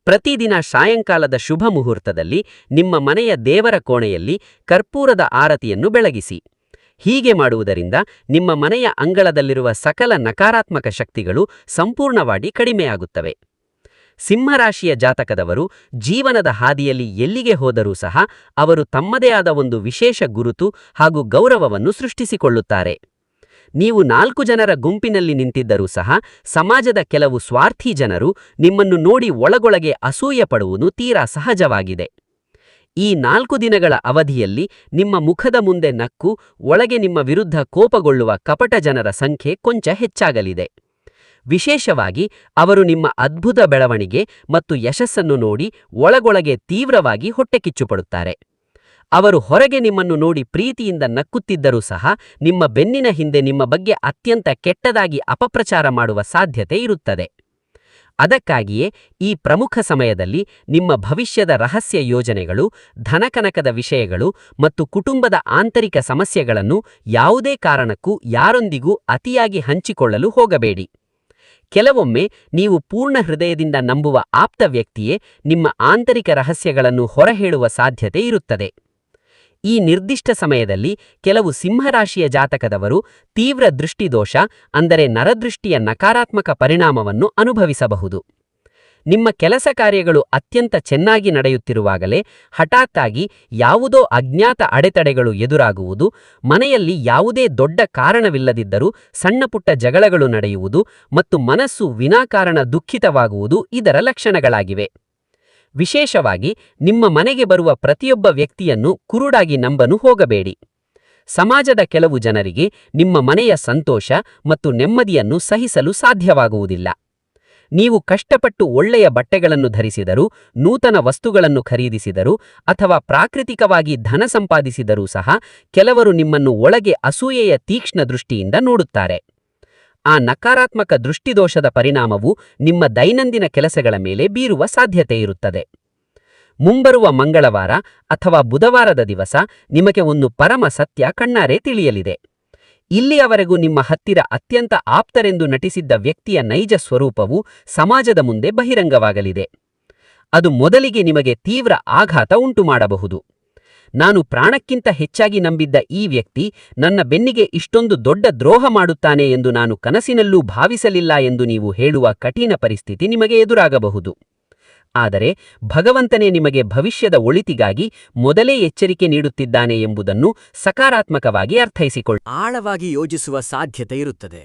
ಪ್ರತಿದಿನ ಸಾಯಂಕಾಲದ ಶುಭ ಮುಹೂರ್ತದಲ್ಲಿ ನಿಮ್ಮ ಮನೆಯ ದೇವರ ಕೋಣೆಯಲ್ಲಿ ಕರ್ಪೂರದ ಆರತಿಯನ್ನು ಬೆಳಗಿಸಿ. ಹೀಗೆ ಮಾಡುವುದರಿಂದ ನಿಮ್ಮ ಮನೆಯ ಅಂಗಳದಲ್ಲಿರುವ ಸಕಲ ನಕಾರಾತ್ಮಕ ಶಕ್ತಿಗಳು ಸಂಪೂರ್ಣವಾಗಿ ಕಡಿಮೆಯಾಗುತ್ತವೆ. ಸಿಂಹರಾಶಿಯ ಜಾತಕದವರು ಜೀವನದ ಹಾದಿಯಲ್ಲಿ ಎಲ್ಲಿಗೆ ಹೋದರೂ ಸಹ ಅವರು ತಮ್ಮದೇ ಆದ ಒಂದು ವಿಶೇಷ ಗುರುತು ಹಾಗೂ ಗೌರವವನ್ನು ಸೃಷ್ಟಿಸಿಕೊಳ್ಳುತ್ತಾರೆ. ನೀವು 4 ಜನರ ಗುಂಪಿನಲ್ಲಿ ನಿಂತಿದ್ದರೂ ಸಹ ಸಮಾಜದ ಕೆಲವು ಸ್ವಾರ್ಥಿ ಜನರು ನಿಮ್ಮನ್ನು ನೋಡಿ ಒಳಗೊಳಗೆ ಅಸೂಯೆ ಪಡುವುದು ತೀರಾ ಸಹಜವಾಗಿದೆ. ಈ 4 ದಿನಗಳ ಅವಧಿಯಲ್ಲಿ ನಿಮ್ಮ ಮುಖದ ಮುಂದೆ ನಕ್ಕು ಒಳಗೆ ನಿಮ್ಮ ವಿರುದ್ಧ ಕೋಪಗೊಳ್ಳುವ ಕಪಟ ಜನರ ಸಂಖ್ಯೆ ಕೊಂಚ ಹೆಚ್ಚಾಗಲಿದೆ. ವಿಶೇಷವಾಗಿ ಅವರು ನಿಮ್ಮ ಅದ್ಭುತ ಬೆಳವಣಿಗೆ ಮತ್ತು ಯಶಸ್ಸನ್ನು ನೋಡಿ ಒಳಗೊಳಗೆ ತೀವ್ರವಾಗಿ ಹೊಟ್ಟೆಕಿಚ್ಚುಪಡುತ್ತಾರೆ. ಅವರು ಹೊರಗೆ ನಿಮ್ಮನ್ನು ನೋಡಿ ಪ್ರೀತಿಯಿಂದ ನಕ್ಕುತ್ತಿದ್ದರೂ ಸಹ ನಿಮ್ಮ ಬೆನ್ನಿನ ಹಿಂದೆ ನಿಮ್ಮ ಬಗ್ಗೆ ಅತ್ಯಂತ ಕೆಟ್ಟದಾಗಿ ಅಪಪ್ರಚಾರ ಮಾಡುವ ಸಾಧ್ಯತೆ ಇರುತ್ತದೆ. ಅದಕ್ಕಾಗಿಯೇ ಈ ಪ್ರಮುಖ ಸಮಯದಲ್ಲಿ ನಿಮ್ಮ ಭವಿಷ್ಯದ ರಹಸ್ಯ ಯೋಜನೆಗಳು, ಧನಕನಕದ ವಿಷಯಗಳು ಮತ್ತು ಕುಟುಂಬದ ಆಂತರಿಕ ಸಮಸ್ಯೆಗಳನ್ನು ಯಾವುದೇ ಕಾರಣಕ್ಕೂ ಯಾರೊಂದಿಗೂ ಅತಿಯಾಗಿ ಹಂಚಿಕೊಳ್ಳಲು ಹೋಗಬೇಡಿ. ಕೆಲವೊಮ್ಮೆ ನೀವು ಪೂರ್ಣ ಹೃದಯದಿಂದ ನಂಬುವ ಆಪ್ತ ವ್ಯಕ್ತಿಯೇ ನಿಮ್ಮ ಆಂತರಿಕ ರಹಸ್ಯಗಳನ್ನು ಹೊರಹೇಳುವ ಸಾಧ್ಯತೆ ಇರುತ್ತದೆ. ಈ ನಿರ್ದಿಷ್ಟ ಸಮಯದಲ್ಲಿ ಕೆಲವು ಸಿಂಹರಾಶಿಯ ಜಾತಕದವರು ತೀವ್ರ ದೃಷ್ಟಿದೋಷ ಅಂದರೆ ನರದೃಷ್ಟಿಯ ನಕಾರಾತ್ಮಕ ಪರಿಣಾಮವನ್ನು ಅನುಭವಿಸಬಹುದು. ನಿಮ್ಮ ಕೆಲಸ ಕಾರ್ಯಗಳು ಅತ್ಯಂತ ಚೆನ್ನಾಗಿ ನಡೆಯುತ್ತಿರುವಾಗಲೇ ಹಠಾತ್ತಾಗಿ ಯಾವುದೋ ಅಜ್ಞಾತ ಅಡೆತಡೆಗಳು ಎದುರಾಗುವುದು, ಮನೆಯಲ್ಲಿ ಯಾವುದೇ ದೊಡ್ಡ ಕಾರಣವಿಲ್ಲದಿದ್ದರೂ ಸಣ್ಣಪುಟ್ಟ ಜಗಳಗಳು ನಡೆಯುವುದು ಮತ್ತು ಮನಸ್ಸು ವಿನಾಕಾರಣ ದುಃಖಿತವಾಗುವುದು ಇದರ ಲಕ್ಷಣಗಳಾಗಿವೆ. ವಿಶೇಷವಾಗಿ ನಿಮ್ಮ ಮನೆಗೆ ಬರುವ ಪ್ರತಿಯೊಬ್ಬ ವ್ಯಕ್ತಿಯನ್ನು ಕುರುಡಾಗಿ ನಂಬನು ಹೋಗಬೇಡಿ. ಸಮಾಜದ ಕೆಲವು ಜನರಿಗೆ ನಿಮ್ಮ ಮನೆಯ ಸಂತೋಷ ಮತ್ತು ನೆಮ್ಮದಿಯನ್ನು ಸಹಿಸಲು ಸಾಧ್ಯವಾಗುವುದಿಲ್ಲ. ನೀವು ಕಷ್ಟಪಟ್ಟು ಒಳ್ಳೆಯ ಬಟ್ಟೆಗಳನ್ನು ಧರಿಸಿದರೂ, ನೂತನ ವಸ್ತುಗಳನ್ನು ಖರೀದಿಸಿದರೂ ಅಥವಾ ಪ್ರಾಕೃತಿಕವಾಗಿ ಧನ ಸಂಪಾದಿಸಿದರೂ ಸಹ ಕೆಲವರು ನಿಮ್ಮನ್ನು ಒಳಗೆ ಅಸೂಯೆಯ ತೀಕ್ಷ್ಣ ದೃಷ್ಟಿಯಿಂದ ನೋಡುತ್ತಾರೆ. ಆ ನಕಾರಾತ್ಮಕ ದೃಷ್ಟಿದೋಷದ ಪರಿಣಾಮವು ನಿಮ್ಮ ದೈನಂದಿನ ಕೆಲಸಗಳ ಮೇಲೆ ಬೀರುವ ಸಾಧ್ಯತೆಯಿರುತ್ತದೆ. ಮುಂಬರುವ ಮಂಗಳವಾರ ಅಥವಾ ಬುಧವಾರದ ದಿವಸ ನಿಮಗೆ ಒಂದು ಪರಮ ಸತ್ಯ ಕಣ್ಣಾರೆ ತಿಳಿಯಲಿದೆ. ಇಲ್ಲಿಯವರೆಗೂ ನಿಮ್ಮ ಹತ್ತಿರ ಅತ್ಯಂತ ಆಪ್ತರೆಂದು ನಟಿಸಿದ್ದ ವ್ಯಕ್ತಿಯ ನೈಜ ಸ್ವರೂಪವು ಸಮಾಜದ ಮುಂದೆ ಬಹಿರಂಗವಾಗಲಿದೆ. ಅದು ಮೊದಲಿಗೆ ನಿಮಗೆ ತೀವ್ರ ಆಘಾತ ಉಂಟುಮಾಡಬಹುದು. ನಾನು ಪ್ರಾಣಕ್ಕಿಂತ ಹೆಚ್ಚಾಗಿ ನಂಬಿದ್ದ ಈ ವ್ಯಕ್ತಿ ನನ್ನ ಬೆನ್ನಿಗೆ ಇಷ್ಟೊಂದು ದೊಡ್ಡ ದ್ರೋಹ ಮಾಡುತ್ತಾನೆ ಎಂದು ನಾನು ಕನಸಿನಲ್ಲೂ ಭಾವಿಸಲಿಲ್ಲ ಎಂದು ನೀವು ಹೇಳುವ ಕಠಿಣ ಪರಿಸ್ಥಿತಿ ನಿಮಗೆ ಎದುರಾಗಬಹುದು. ಆದರೆ ಭಗವಂತನೇ ನಿಮಗೆ ಭವಿಷ್ಯದ ಒಳಿತಿಗಾಗಿ ಮೊದಲೇ ಎಚ್ಚರಿಕೆ ನೀಡುತ್ತಿದ್ದಾನೆ ಎಂಬುದನ್ನು ಸಕಾರಾತ್ಮಕವಾಗಿ ಅರ್ಥೈಸಿಕೊಳ್ಳಿ. ಆಳವಾಗಿ ಯೋಜಿಸುವ ಸಾಧ್ಯತೆ ಇರುತ್ತದೆ.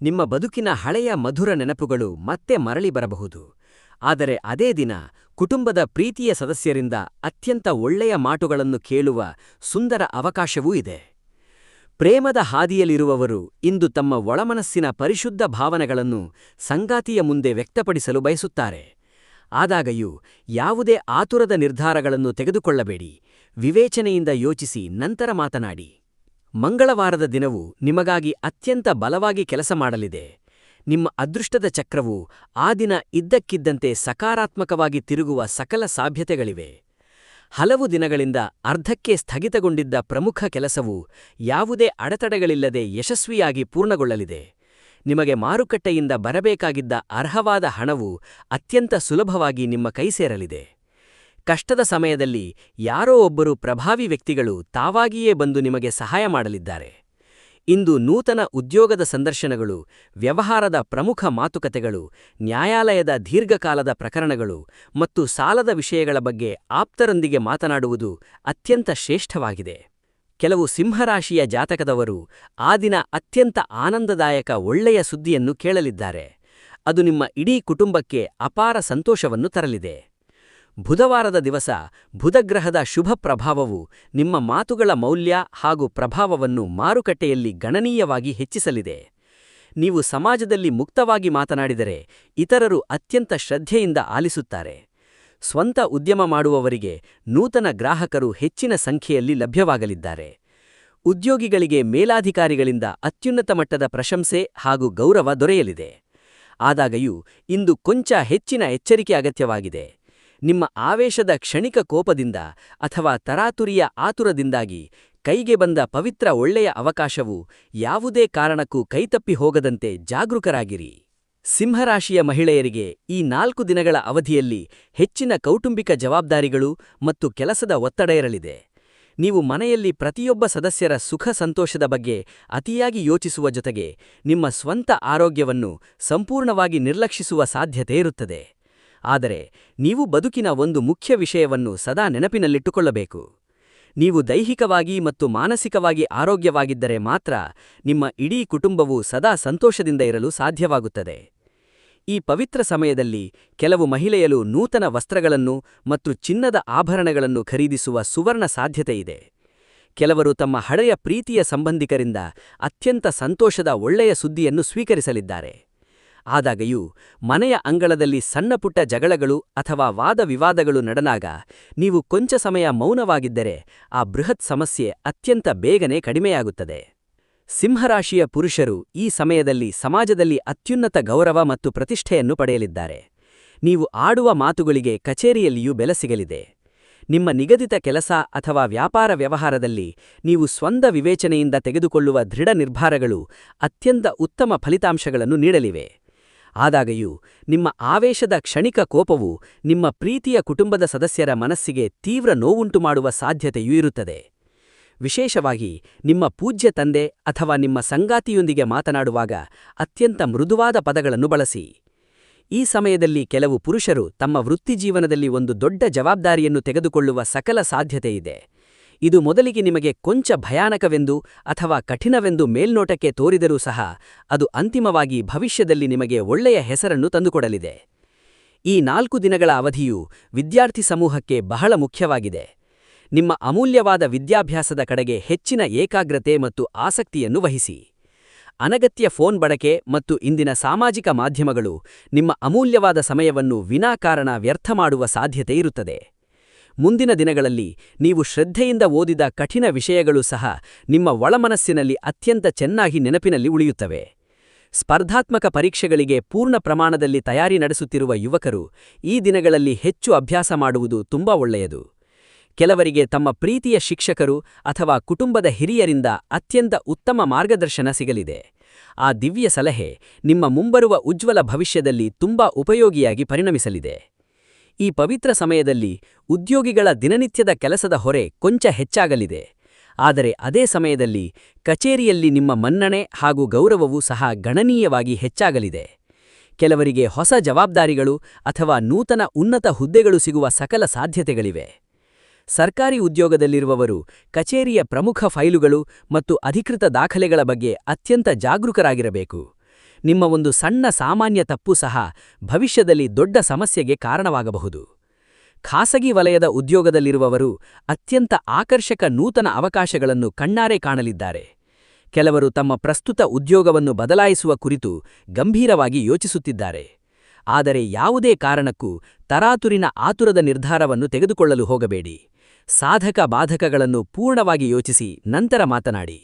ನಿಮ್ಮ ಬದುಕಿನ ಹಳೆಯ ಮಧುರ ನೆನಪುಗಳು ಮತ್ತೆ ಮರಳಿ ಬರಬಹುದು. ಆದರೆ ಅದೇ ದಿನ ಕುಟುಂಬದ ಪ್ರೀತಿಯ ಸದಸ್ಯರಿಂದ ಅತ್ಯಂತ ಒಳ್ಳೆಯ ಮಾತುಗಳನ್ನು ಕೇಳುವ ಸುಂದರ ಅವಕಾಶವೂ ಇದೆ. ಪ್ರೇಮದ ಹಾದಿಯಲ್ಲಿರುವವರು ಇಂದು ತಮ್ಮ ಒಳಮನಸ್ಸಿನ ಪರಿಶುದ್ಧ ಭಾವನೆಗಳನ್ನು ಸಂಗಾತಿಯ ಮುಂದೆ ವ್ಯಕ್ತಪಡಿಸಲು ಬಯಸುತ್ತಾರೆ. ಆದಾಗ್ಯೂ ಯಾವುದೇ ಆತುರದ ನಿರ್ಧಾರಗಳನ್ನು ತೆಗೆದುಕೊಳ್ಳಬೇಡಿ. ವಿವೇಚನೆಯಿಂದ ಯೋಚಿಸಿ ನಂತರ ಮಾತನಾಡಿ. ಮಂಗಳವಾರದ ದಿನವು ನಿಮಗಾಗಿ ಅತ್ಯಂತ ಬಲವಾಗಿ ಕೆಲಸ ಮಾಡಲಿದೆ. ನಿಮ್ಮ ಅದೃಷ್ಟದ ಚಕ್ರವು ಆ ದಿನ ಇದ್ದಕ್ಕಿದ್ದಂತೆ ಸಕಾರಾತ್ಮಕವಾಗಿ ತಿರುಗುವ ಸಕಲ ಸಾಧ್ಯತೆಗಳಿವೆ. ಹಲವು ದಿನಗಳಿಂದ ಅರ್ಧಕ್ಕೆ ಸ್ಥಗಿತಗೊಂಡಿದ್ದ ಪ್ರಮುಖ ಕೆಲಸವು ಯಾವುದೇ ಅಡೆತಡೆಗಳಿಲ್ಲದೆ ಯಶಸ್ವಿಯಾಗಿ ಪೂರ್ಣಗೊಳ್ಳಲಿದೆ. ನಿಮಗೆ ಮಾರುಕಟ್ಟೆಯಿಂದ ಬರಬೇಕಾಗಿದ್ದ ಅರ್ಹವಾದ ಹಣವು ಅತ್ಯಂತ ಸುಲಭವಾಗಿ ನಿಮ್ಮ ಕೈ ಸೇರಲಿದೆ. ಕಷ್ಟದ ಸಮಯದಲ್ಲಿ ಯಾರೋ ಒಬ್ಬರು ಪ್ರಭಾವಿ ವ್ಯಕ್ತಿಗಳು ತಾವಾಗಿಯೇ ಬಂದು ನಿಮಗೆ ಸಹಾಯ ಮಾಡಲಿದ್ದಾರೆ. ಇಂದು ನೂತನ ಉದ್ಯೋಗದ ಸಂದರ್ಶನಗಳು, ವ್ಯವಹಾರದ ಪ್ರಮುಖ ಮಾತುಕತೆಗಳು, ನ್ಯಾಯಾಲಯದ ದೀರ್ಘಕಾಲದ ಪ್ರಕರಣಗಳು ಮತ್ತು ಸಾಲದ ವಿಷಯಗಳ ಬಗ್ಗೆ ಆಪ್ತರೊಂದಿಗೆ ಮಾತನಾಡುವುದು ಅತ್ಯಂತ ಶ್ರೇಷ್ಠವಾಗಿದೆ. ಕೆಲವು ಸಿಂಹರಾಶಿಯ ಜಾತಕದವರು ಆ ದಿನ ಅತ್ಯಂತ ಆನಂದದಾಯಕ ಒಳ್ಳೆಯ ಸುದ್ದಿಯನ್ನು ಕೇಳಲಿದ್ದಾರೆ. ಅದು ನಿಮ್ಮ ಇಡೀ ಕುಟುಂಬಕ್ಕೆ ಅಪಾರ ಸಂತೋಷವನ್ನು ತರಲಿದೆ. ಬುಧವಾರದ ದಿವಸ ಬುಧಗ್ರಹದ ಶುಭ ಪ್ರಭಾವವು ನಿಮ್ಮ ಮಾತುಗಳ ಮೌಲ್ಯ ಹಾಗೂ ಪ್ರಭಾವವನ್ನು ಮಾರುಕಟ್ಟೆಯಲ್ಲಿ ಗಣನೀಯವಾಗಿ ಹೆಚ್ಚಿಸಲಿದೆ. ನೀವು ಸಮಾಜದಲ್ಲಿ ಮುಕ್ತವಾಗಿ ಮಾತನಾಡಿದರೆ ಇತರರು ಅತ್ಯಂತ ಶ್ರದ್ಧೆಯಿಂದ ಆಲಿಸುತ್ತಾರೆ. ಸ್ವಂತ ಉದ್ಯಮ ಮಾಡುವವರಿಗೆ ನೂತನ ಗ್ರಾಹಕರು ಹೆಚ್ಚಿನ ಸಂಖ್ಯೆಯಲ್ಲಿ ಲಭ್ಯವಾಗಲಿದ್ದಾರೆ. ಉದ್ಯೋಗಿಗಳಿಗೆ ಮೇಲಾಧಿಕಾರಿಗಳಿಂದ ಅತ್ಯುನ್ನತ ಮಟ್ಟದ ಪ್ರಶಂಸೆ ಹಾಗೂ ಗೌರವ ದೊರೆಯಲಿದೆ. ಆದಾಗ್ಯೂ ಇಂದು ಕೊಂಚ ಹೆಚ್ಚಿನ ಎಚ್ಚರಿಕೆ ಅಗತ್ಯವಾಗಿದೆ. ನಿಮ್ಮ ಆವೇಶದ ಕ್ಷಣಿಕ ಕೋಪದಿಂದ ಅಥವಾ ತರಾತುರಿಯ ಆತುರದಿಂದಾಗಿ ಕೈಗೆ ಬಂದ ಪವಿತ್ರ ಒಳ್ಳೆಯ ಅವಕಾಶವು ಯಾವುದೇ ಕಾರಣಕ್ಕೂ ಕೈತಪ್ಪಿ ಹೋಗದಂತೆ ಜಾಗರೂಕರಾಗಿರಿ. ಸಿಂಹರಾಶಿಯ ಮಹಿಳೆಯರಿಗೆ ಈ 4 ದಿನಗಳ ಅವಧಿಯಲ್ಲಿ ಹೆಚ್ಚಿನ ಕೌಟುಂಬಿಕ ಜವಾಬ್ದಾರಿಗಳು ಮತ್ತು ಕೆಲಸದ ಒತ್ತಡ ಇರಲಿದೆ. ನೀವು ಮನೆಯಲ್ಲಿ ಪ್ರತಿಯೊಬ್ಬ ಸದಸ್ಯರ ಸುಖ ಸಂತೋಷದ ಬಗ್ಗೆ ಅತಿಯಾಗಿ ಯೋಚಿಸುವ ಜೊತೆಗೆ ನಿಮ್ಮ ಸ್ವಂತ ಆರೋಗ್ಯವನ್ನು ಸಂಪೂರ್ಣವಾಗಿ ನಿರ್ಲಕ್ಷಿಸುವ ಸಾಧ್ಯತೆ ಇರುತ್ತದೆ. ಆದರೆ ನೀವು ಬದುಕಿನ ಒಂದು ಮುಖ್ಯ ವಿಷಯವನ್ನು ಸದಾ ನೆನಪಿನಲ್ಲಿಟ್ಟುಕೊಳ್ಳಬೇಕು. ನೀವು ದೈಹಿಕವಾಗಿ ಮತ್ತು ಮಾನಸಿಕವಾಗಿ ಆರೋಗ್ಯವಾಗಿದ್ದರೆ ಮಾತ್ರ ನಿಮ್ಮ ಇಡೀ ಕುಟುಂಬವು ಸದಾ ಸಂತೋಷದಿಂದ ಇರಲು ಸಾಧ್ಯವಾಗುತ್ತದೆ. ಈ ಪವಿತ್ರ ಸಮಯದಲ್ಲಿ ಕೆಲವು ಮಹಿಳೆಯರು ನೂತನ ವಸ್ತ್ರಗಳನ್ನು ಮತ್ತು ಚಿನ್ನದ ಆಭರಣಗಳನ್ನು ಖರೀದಿಸುವ ಸುವರ್ಣ ಸಾಧ್ಯತೆಯಿದೆ. ಕೆಲವರು ತಮ್ಮ ಹಳೆಯ ಪ್ರೀತಿಯ ಸಂಬಂಧಿಕರಿಂದ ಅತ್ಯಂತ ಸಂತೋಷದ ಒಳ್ಳೆಯ ಸುದ್ದಿಯನ್ನು ಸ್ವೀಕರಿಸಲಿದ್ದಾರೆ. ಆದಾಗ್ಯೂ ಮನೆಯ ಅಂಗಳದಲ್ಲಿ ಸಣ್ಣಪುಟ್ಟ ಜಗಳಗಳು ಅಥವಾ ವಾದವಿವಾದಗಳು ನಡೆದಾಗ ನೀವು ಕೊಂಚ ಸಮಯ ಮೌನವಾಗಿದ್ದರೆ ಆ ಬೃಹತ್ ಸಮಸ್ಯೆ ಅತ್ಯಂತ ಬೇಗನೆ ಕಡಿಮೆಯಾಗುತ್ತದೆ. ಸಿಂಹರಾಶಿಯ ಪುರುಷರು ಈ ಸಮಯದಲ್ಲಿ ಸಮಾಜದಲ್ಲಿ ಅತ್ಯುನ್ನತ ಗೌರವ ಮತ್ತು ಪ್ರತಿಷ್ಠೆಯನ್ನು ಪಡೆಯಲಿದ್ದಾರೆ. ನೀವು ಆಡುವ ಮಾತುಗಳಿಗೆ ಕಚೇರಿಯಲ್ಲಿಯೂ ಬೆಲೆ ಸಿಗಲಿದೆ. ನಿಮ್ಮ ನಿಗದಿತ ಕೆಲಸ ಅಥವಾ ವ್ಯಾಪಾರ ವ್ಯವಹಾರದಲ್ಲಿ ನೀವು ಸ್ವಂತ ವಿವೇಚನೆಯಿಂದ ತೆಗೆದುಕೊಳ್ಳುವ ದೃಢ ನಿರ್ಧಾರಗಳು ಅತ್ಯಂತ ಉತ್ತಮ ಫಲಿತಾಂಶಗಳನ್ನು ನೀಡಲಿವೆ. ಆದಾಗ್ಯೂ ನಿಮ್ಮ ಆವೇಶದ ಕ್ಷಣಿಕ ಕೋಪವು ನಿಮ್ಮ ಪ್ರೀತಿಯ ಕುಟುಂಬದ ಸದಸ್ಯರ ಮನಸ್ಸಿಗೆ ತೀವ್ರ ನೋವುಂಟು ಮಾಡುವ ಸಾಧ್ಯತೆಯೂ ಇರುತ್ತದೆ. ವಿಶೇಷವಾಗಿ ನಿಮ್ಮ ಪೂಜ್ಯ ತಂದೆ ಅಥವಾ ನಿಮ್ಮ ಸಂಗಾತಿಯೊಂದಿಗೆ ಮಾತನಾಡುವಾಗ ಅತ್ಯಂತ ಮೃದುವಾದ ಪದಗಳನ್ನು ಬಳಸಿ. ಈ ಸಮಯದಲ್ಲಿ ಕೆಲವು ಪುರುಷರು ತಮ್ಮ ವೃತ್ತಿಜೀವನದಲ್ಲಿ ಒಂದು ದೊಡ್ಡ ಜವಾಬ್ದಾರಿಯನ್ನು ತೆಗೆದುಕೊಳ್ಳುವ ಸಕಲ ಸಾಧ್ಯತೆಯಿದೆ. ಇದು ಮೊದಲಿಗೆ ನಿಮಗೆ ಕೊಂಚ ಭಯಾನಕವೆಂದು ಅಥವಾ ಕಠಿಣವೆಂದು ಮೇಲ್ನೋಟಕ್ಕೆ ತೋರಿದರೂ ಸಹ ಅದು ಅಂತಿಮವಾಗಿ ಭವಿಷ್ಯದಲ್ಲಿ ನಿಮಗೆ ಒಳ್ಳೆಯ ಹೆಸರನ್ನು ತಂದುಕೊಡಲಿದೆ. ಈ 4 ದಿನಗಳ ಅವಧಿಯು ವಿದ್ಯಾರ್ಥಿ ಸಮೂಹಕ್ಕೆ ಬಹಳ ಮುಖ್ಯವಾಗಿದೆ. ನಿಮ್ಮ ಅಮೂಲ್ಯವಾದ ವಿದ್ಯಾಭ್ಯಾಸದ ಕಡೆಗೆ ಹೆಚ್ಚಿನ ಏಕಾಗ್ರತೆ ಮತ್ತು ಆಸಕ್ತಿಯನ್ನು ವಹಿಸಿ. ಅನಗತ್ಯ ಫೋನ್ ಬಳಕೆ ಮತ್ತು ಇಂದಿನ ಸಾಮಾಜಿಕ ಮಾಧ್ಯಮಗಳು ನಿಮ್ಮ ಅಮೂಲ್ಯವಾದ ಸಮಯವನ್ನು ವಿನಾಕಾರಣ ವ್ಯರ್ಥ ಮಾಡುವ ಸಾಧ್ಯತೆ ಇರುತ್ತದೆ. ಮುಂದಿನ ದಿನಗಳಲ್ಲಿ ನೀವು ಶ್ರದ್ಧೆಯಿಂದ ಓದಿದ ಕಠಿಣ ವಿಷಯಗಳು ಸಹ ನಿಮ್ಮ ಒಳಮನಸ್ಸಿನಲ್ಲಿ ಅತ್ಯಂತ ಚೆನ್ನಾಗಿ ನೆನಪಿನಲ್ಲಿ ಉಳಿಯುತ್ತವೆ. ಸ್ಪರ್ಧಾತ್ಮಕ ಪರೀಕ್ಷೆಗಳಿಗೆ ಪೂರ್ಣ ಪ್ರಮಾಣದಲ್ಲಿ ತಯಾರಿ ನಡೆಸುತ್ತಿರುವ ಯುವಕರು ಈ ದಿನಗಳಲ್ಲಿ ಹೆಚ್ಚು ಅಭ್ಯಾಸ ಮಾಡುವುದು ತುಂಬಾ ಒಳ್ಳೆಯದು. ಕೆಲವರಿಗೆ ತಮ್ಮ ಪ್ರೀತಿಯ ಶಿಕ್ಷಕರು ಅಥವಾ ಕುಟುಂಬದ ಹಿರಿಯರಿಂದ ಅತ್ಯಂತ ಉತ್ತಮ ಮಾರ್ಗದರ್ಶನ ಸಿಗಲಿದೆ. ಆ ದಿವ್ಯ ಸಲಹೆ ನಿಮ್ಮ ಮುಂಬರುವ ಉಜ್ವಲ ಭವಿಷ್ಯದಲ್ಲಿ ತುಂಬಾ ಉಪಯೋಗಿಯಾಗಿ ಪರಿಣಮಿಸಲಿದೆ. ಈ ಪವಿತ್ರ ಸಮಯದಲ್ಲಿ ಉದ್ಯೋಗಿಗಳ ದಿನನಿತ್ಯದ ಕೆಲಸದ ಹೊರೆ ಕೊಂಚ ಹೆಚ್ಚಾಗಲಿದೆ. ಆದರೆ ಅದೇ ಸಮಯದಲ್ಲಿ ಕಚೇರಿಯಲ್ಲಿ ನಿಮ್ಮ ಮನ್ನಣೆ ಹಾಗೂ ಗೌರವವೂ ಸಹ ಗಣನೀಯವಾಗಿ ಹೆಚ್ಚಾಗಲಿದೆ. ಕೆಲವರಿಗೆ ಹೊಸ ಜವಾಬ್ದಾರಿಗಳು ಅಥವಾ ನೂತನ ಉನ್ನತ ಹುದ್ದೆಗಳು ಸಿಗುವ ಸಕಲ ಸಾಧ್ಯತೆಗಳಿವೆ. ಸರ್ಕಾರಿ ಉದ್ಯೋಗದಲ್ಲಿರುವವರು ಕಚೇರಿಯ ಪ್ರಮುಖ ಫೈಲುಗಳು ಮತ್ತು ಅಧಿಕೃತ ದಾಖಲೆಗಳ ಬಗ್ಗೆ ಅತ್ಯಂತ ಜಾಗರೂಕರಾಗಿರಬೇಕು. ನಿಮ್ಮ ಒಂದು ಸಣ್ಣ ಸಾಮಾನ್ಯ ತಪ್ಪು ಸಹ ಭವಿಷ್ಯದಲ್ಲಿ ದೊಡ್ಡ ಸಮಸ್ಯೆಗೆ ಕಾರಣವಾಗಬಹುದು. ಖಾಸಗಿ ವಲಯದ ಉದ್ಯೋಗದಲ್ಲಿರುವವರು ಅತ್ಯಂತ ಆಕರ್ಷಕ ನೂತನ ಅವಕಾಶಗಳನ್ನು ಕಣ್ಣಾರೆ ಕಾಣಲಿದ್ದಾರೆ. ಕೆಲವರು ತಮ್ಮ ಪ್ರಸ್ತುತ ಉದ್ಯೋಗವನ್ನು ಬದಲಾಯಿಸುವ ಕುರಿತು ಗಂಭೀರವಾಗಿ ಯೋಚಿಸುತ್ತಿದ್ದಾರೆ. ಆದರೆ ಯಾವುದೇ ಕಾರಣಕ್ಕೂ ತರಾತುರಿನ ಆತುರದ ನಿರ್ಧಾರವನ್ನು ತೆಗೆದುಕೊಳ್ಳಲು ಹೋಗಬೇಡಿ. ಸಾಧಕ ಬಾಧಕಗಳನ್ನು ಪೂರ್ಣವಾಗಿ ಯೋಚಿಸಿ ನಂತರ ಮಾತನಾಡಿ.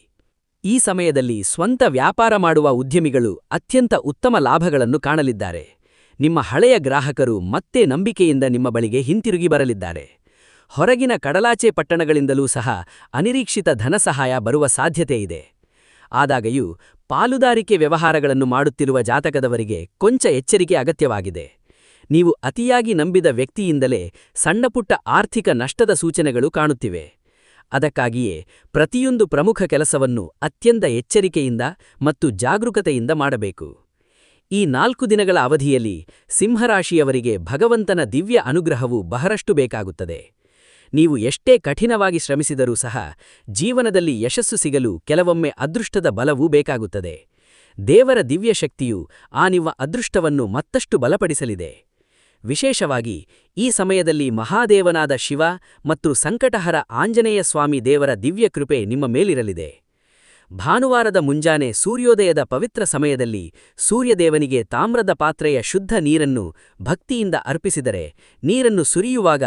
ಈ ಸಮಯದಲ್ಲಿ ಸ್ವಂತ ವ್ಯಾಪಾರ ಮಾಡುವ ಉದ್ಯಮಿಗಳು ಅತ್ಯಂತ ಉತ್ತಮ ಲಾಭಗಳನ್ನು ಕಾಣಲಿದ್ದಾರೆ. ನಿಮ್ಮ ಹಳೆಯ ಗ್ರಾಹಕರು ಮತ್ತೆ ನಂಬಿಕೆಯಿಂದ ನಿಮ್ಮ ಬಳಿಗೆ ಹಿಂತಿರುಗಿ ಬರಲಿದ್ದಾರೆ. ಹೊರಗಿನ ಕಡಲಾಚೆ ಪಟ್ಟಣಗಳಿಂದಲೂ ಸಹ ಅನಿರೀಕ್ಷಿತ ಧನಸಹಾಯ ಬರುವ ಸಾಧ್ಯತೆಯಿದೆ. ಆದಾಗ್ಯೂ ಪಾಲುದಾರಿಕೆ ವ್ಯವಹಾರಗಳನ್ನು ಮಾಡುತ್ತಿರುವ ಜಾತಕದವರಿಗೆ ಕೊಂಚ ಎಚ್ಚರಿಕೆ ಅಗತ್ಯವಾಗಿದೆ. ನೀವು ಅತಿಯಾಗಿ ನಂಬಿದ ವ್ಯಕ್ತಿಯಿಂದಲೇ ಸಣ್ಣಪುಟ್ಟ ಆರ್ಥಿಕ ನಷ್ಟದ ಸೂಚನೆಗಳು ಕಾಣುತ್ತಿವೆ. ಅದಕ್ಕಾಗಿಯೇ ಪ್ರತಿಯೊಂದು ಪ್ರಮುಖ ಕೆಲಸವನ್ನು ಅತ್ಯಂತ ಎಚ್ಚರಿಕೆಯಿಂದ ಮತ್ತು ಜಾಗರೂಕತೆಯಿಂದ ಮಾಡಬೇಕು. ಈ 4 ದಿನಗಳ ಅವಧಿಯಲ್ಲಿ ಸಿಂಹರಾಶಿಯವರಿಗೆ ಭಗವಂತನ ದಿವ್ಯ ಅನುಗ್ರಹವು ಬಹಳಷ್ಟು ಬೇಕಾಗುತ್ತದೆ. ನೀವು ಎಷ್ಟೇ ಕಠಿಣವಾಗಿ ಶ್ರಮಿಸಿದರೂ ಸಹ ಜೀವನದಲ್ಲಿ ಯಶಸ್ಸು ಸಿಗಲು ಕೆಲವೊಮ್ಮೆ ಅದೃಷ್ಟದ ಬಲವೂ ಬೇಕಾಗುತ್ತದೆ. ದೇವರ ದಿವ್ಯ ಶಕ್ತಿಯು ನಿಮ್ಮ ಅದೃಷ್ಟವನ್ನು ಮತ್ತಷ್ಟು ಬಲಪಡಿಸಲಿದೆ. ವಿಶೇಷವಾಗಿ ಈ ಸಮಯದಲ್ಲಿ ಮಹಾದೇವನಾದ ಶಿವ ಮತ್ತು ಸಂಕಟಹರ ಆಂಜನೇಯ ಸ್ವಾಮಿ ದೇವರ ದಿವ್ಯ ಕೃಪೆ ನಿಮ್ಮ ಮೇಲಿರಲಿದೆ. ಭಾನುವಾರದ ಮುಂಜಾನೆ ಸೂರ್ಯೋದಯದ ಪವಿತ್ರ ಸಮಯದಲ್ಲಿ ಸೂರ್ಯದೇವನಿಗೆ ತಾಮ್ರದ ಪಾತ್ರೆಯ ಶುದ್ಧ ನೀರನ್ನು ಭಕ್ತಿಯಿಂದ ಅರ್ಪಿಸಿದರೆ, ನೀರನ್ನು ಸುರಿಯುವಾಗ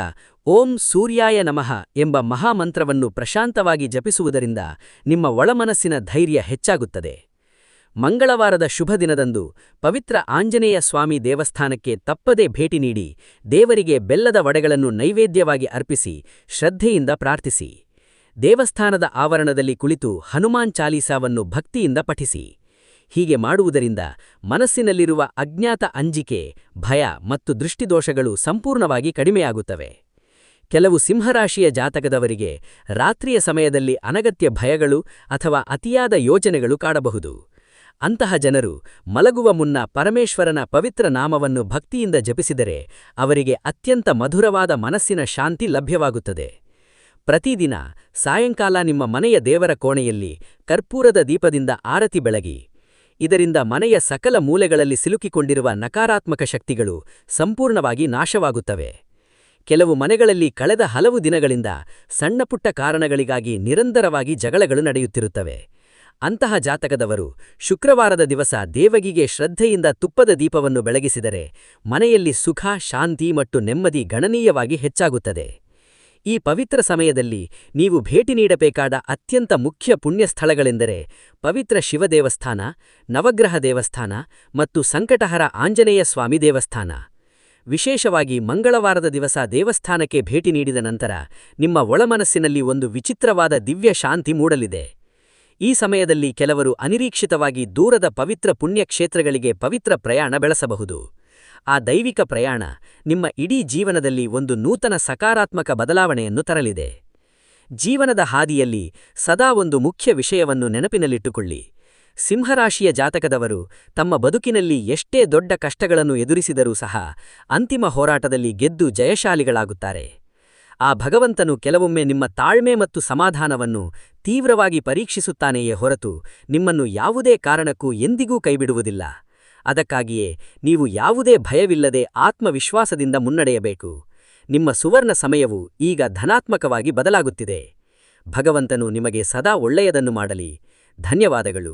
ಓಂ ಸೂರ್ಯಾಯ ನಮಃ ಎಂಬ ಮಹಾಮಂತ್ರವನ್ನು ಪ್ರಶಾಂತವಾಗಿ ಜಪಿಸುವುದರಿಂದ ನಿಮ್ಮ ಒಳಮನಸ್ಸಿನ ಧೈರ್ಯ ಹೆಚ್ಚಾಗುತ್ತದೆ. ಮಂಗಳವಾರದ ಶುಭ ದಿನದಂದು ಪವಿತ್ರ ಆಂಜನೇಯ ಸ್ವಾಮಿ ದೇವಸ್ಥಾನಕ್ಕೆ ತಪ್ಪದೇ ಭೇಟಿ ನೀಡಿ ದೇವರಿಗೆ ಬೆಲ್ಲದ ವಡೆಗಳನ್ನು ನೈವೇದ್ಯವಾಗಿ ಅರ್ಪಿಸಿ ಶ್ರದ್ಧೆಯಿಂದ ಪ್ರಾರ್ಥಿಸಿ. ದೇವಸ್ಥಾನದ ಆವರಣದಲ್ಲಿ ಕುಳಿತು ಹನುಮಾನ್ ಚಾಲೀಸಾವನ್ನು ಭಕ್ತಿಯಿಂದ ಪಠಿಸಿ. ಹೀಗೆ ಮಾಡುವುದರಿಂದ ಮನಸ್ಸಿನಲ್ಲಿರುವ ಅಜ್ಞಾತ ಅಂಜಿಕೆ, ಭಯ ಮತ್ತು ದೃಷ್ಟಿದೋಷಗಳು ಸಂಪೂರ್ಣವಾಗಿ ಕಡಿಮೆಯಾಗುತ್ತವೆ. ಕೆಲವು ಸಿಂಹರಾಶಿಯ ಜಾತಕದವರಿಗೆ ರಾತ್ರಿಯ ಸಮಯದಲ್ಲಿ ಅನಗತ್ಯ ಭಯಗಳು ಅಥವಾ ಅತಿಯಾದ ಯೋಚನೆಗಳು ಕಾಡಬಹುದು. ಅಂತಹ ಜನರು ಮಲಗುವ ಮುನ್ನ ಪರಮೇಶ್ವರನ ಪವಿತ್ರ ನಾಮವನ್ನು ಭಕ್ತಿಯಿಂದ ಜಪಿಸಿದರೆ ಅವರಿಗೆ ಅತ್ಯಂತ ಮಧುರವಾದ ಮನಸ್ಸಿನ ಶಾಂತಿ ಲಭ್ಯವಾಗುತ್ತದೆ. ಪ್ರತಿದಿನ ಸಾಯಂಕಾಲ ನಿಮ್ಮ ಮನೆಯ ದೇವರ ಕೋಣೆಯಲ್ಲಿ ಕರ್ಪೂರದ ದೀಪದಿಂದ ಆರತಿ ಬೆಳಗಿ. ಇದರಿಂದ ಮನೆಯ ಸಕಲ ಮೂಲೆಗಳಲ್ಲಿ ಸಿಲುಕಿಕೊಂಡಿರುವ ನಕಾರಾತ್ಮಕ ಶಕ್ತಿಗಳು ಸಂಪೂರ್ಣವಾಗಿ ನಾಶವಾಗುತ್ತವೆ. ಕೆಲವು ಮನೆಗಳಲ್ಲಿ ಕಳೆದ ಹಲವು ದಿನಗಳಿಂದ ಸಣ್ಣಪುಟ್ಟ ಕಾರಣಗಳಿಗಾಗಿ ನಿರಂತರವಾಗಿ ಜಗಳಗಳು ನಡೆಯುತ್ತಿರುತ್ತವೆ. ಅಂತಹ ಜಾತಕದವರು ಶುಕ್ರವಾರದ ದಿವಸ ದೇವಗಿಗೆ ಶ್ರದ್ಧೆಯಿಂದ ತುಪ್ಪದ ದೀಪವನ್ನು ಬೆಳಗಿಸಿದರೆ ಮನೆಯಲ್ಲಿ ಸುಖ, ಶಾಂತಿ ಮತ್ತು ನೆಮ್ಮದಿ ಗಣನೀಯವಾಗಿ ಹೆಚ್ಚಾಗುತ್ತದೆ. ಈ ಪವಿತ್ರ ಸಮಯದಲ್ಲಿ ನೀವು ಭೇಟಿ ನೀಡಬೇಕಾದ ಅತ್ಯಂತ ಮುಖ್ಯ ಪುಣ್ಯಸ್ಥಳಗಳೆಂದರೆ ಪವಿತ್ರ ಶಿವದೇವಸ್ಥಾನ, ನವಗ್ರಹ ದೇವಸ್ಥಾನ ಮತ್ತು ಸಂಕಟಹರ ಆಂಜನೇಯ ಸ್ವಾಮಿ ದೇವಸ್ಥಾನ. ವಿಶೇಷವಾಗಿ ಮಂಗಳವಾರದ ದಿವಸ ದೇವಸ್ಥಾನಕ್ಕೆ ಭೇಟಿ ನೀಡಿದ ನಂತರ ನಿಮ್ಮ ಒಳಮನಸ್ಸಿನಲ್ಲಿ ಒಂದು ವಿಚಿತ್ರವಾದ ದಿವ್ಯ ಶಾಂತಿ ಮೂಡಲಿದೆ. ಈ ಸಮಯದಲ್ಲಿ ಕೆಲವರು ಅನಿರೀಕ್ಷಿತವಾಗಿ ದೂರದ ಪವಿತ್ರ ಪುಣ್ಯಕ್ಷೇತ್ರಗಳಿಗೆ ಪವಿತ್ರ ಪ್ರಯಾಣ ಬೆಳೆಸಬಹುದು. ಆ ದೈವಿಕ ಪ್ರಯಾಣ ನಿಮ್ಮ ಇಡೀ ಜೀವನದಲ್ಲಿ ಒಂದು ನೂತನ ಸಕಾರಾತ್ಮಕ ಬದಲಾವಣೆಯನ್ನು ತರಲಿದೆ. ಜೀವನದ ಹಾದಿಯಲ್ಲಿ ಸದಾ ಒಂದು ಮುಖ್ಯ ವಿಷಯವನ್ನು ನೆನಪಿನಲ್ಲಿಟ್ಟುಕೊಳ್ಳಿ. ಸಿಂಹರಾಶಿಯ ಜಾತಕದವರು ತಮ್ಮ ಬದುಕಿನಲ್ಲಿ ಎಷ್ಟೇ ದೊಡ್ಡ ಕಷ್ಟಗಳನ್ನು ಎದುರಿಸಿದರೂ ಸಹ ಅಂತಿಮ ಹೋರಾಟದಲ್ಲಿ ಗೆದ್ದು ಜಯಶಾಲಿಗಳಾಗುತ್ತಾರೆ. ಆ ಭಗವಂತನು ಕೆಲವೊಮ್ಮೆ ನಿಮ್ಮ ತಾಳ್ಮೆ ಮತ್ತು ಸಮಾಧಾನವನ್ನು ತೀವ್ರವಾಗಿ ಪರೀಕ್ಷಿಸುತ್ತಾನೆಯೇ ಹೊರತು ನಿಮ್ಮನ್ನು ಯಾವುದೇ ಕಾರಣಕ್ಕೂ ಎಂದಿಗೂ ಕೈಬಿಡುವುದಿಲ್ಲ. ಅದಕ್ಕಾಗಿಯೇ ನೀವು ಯಾವುದೇ ಭಯವಿಲ್ಲದೆ ಆತ್ಮವಿಶ್ವಾಸದಿಂದ ಮುನ್ನಡೆಯಬೇಕು. ನಿಮ್ಮ ಸುವರ್ಣ ಸಮಯವು ಈಗ ಧನಾತ್ಮಕವಾಗಿ ಬದಲಾಗುತ್ತಿದೆ. ಭಗವಂತನು ನಿಮಗೆ ಸದಾ ಒಳ್ಳೆಯದನ್ನು ಮಾಡಲಿ. ಧನ್ಯವಾದಗಳು.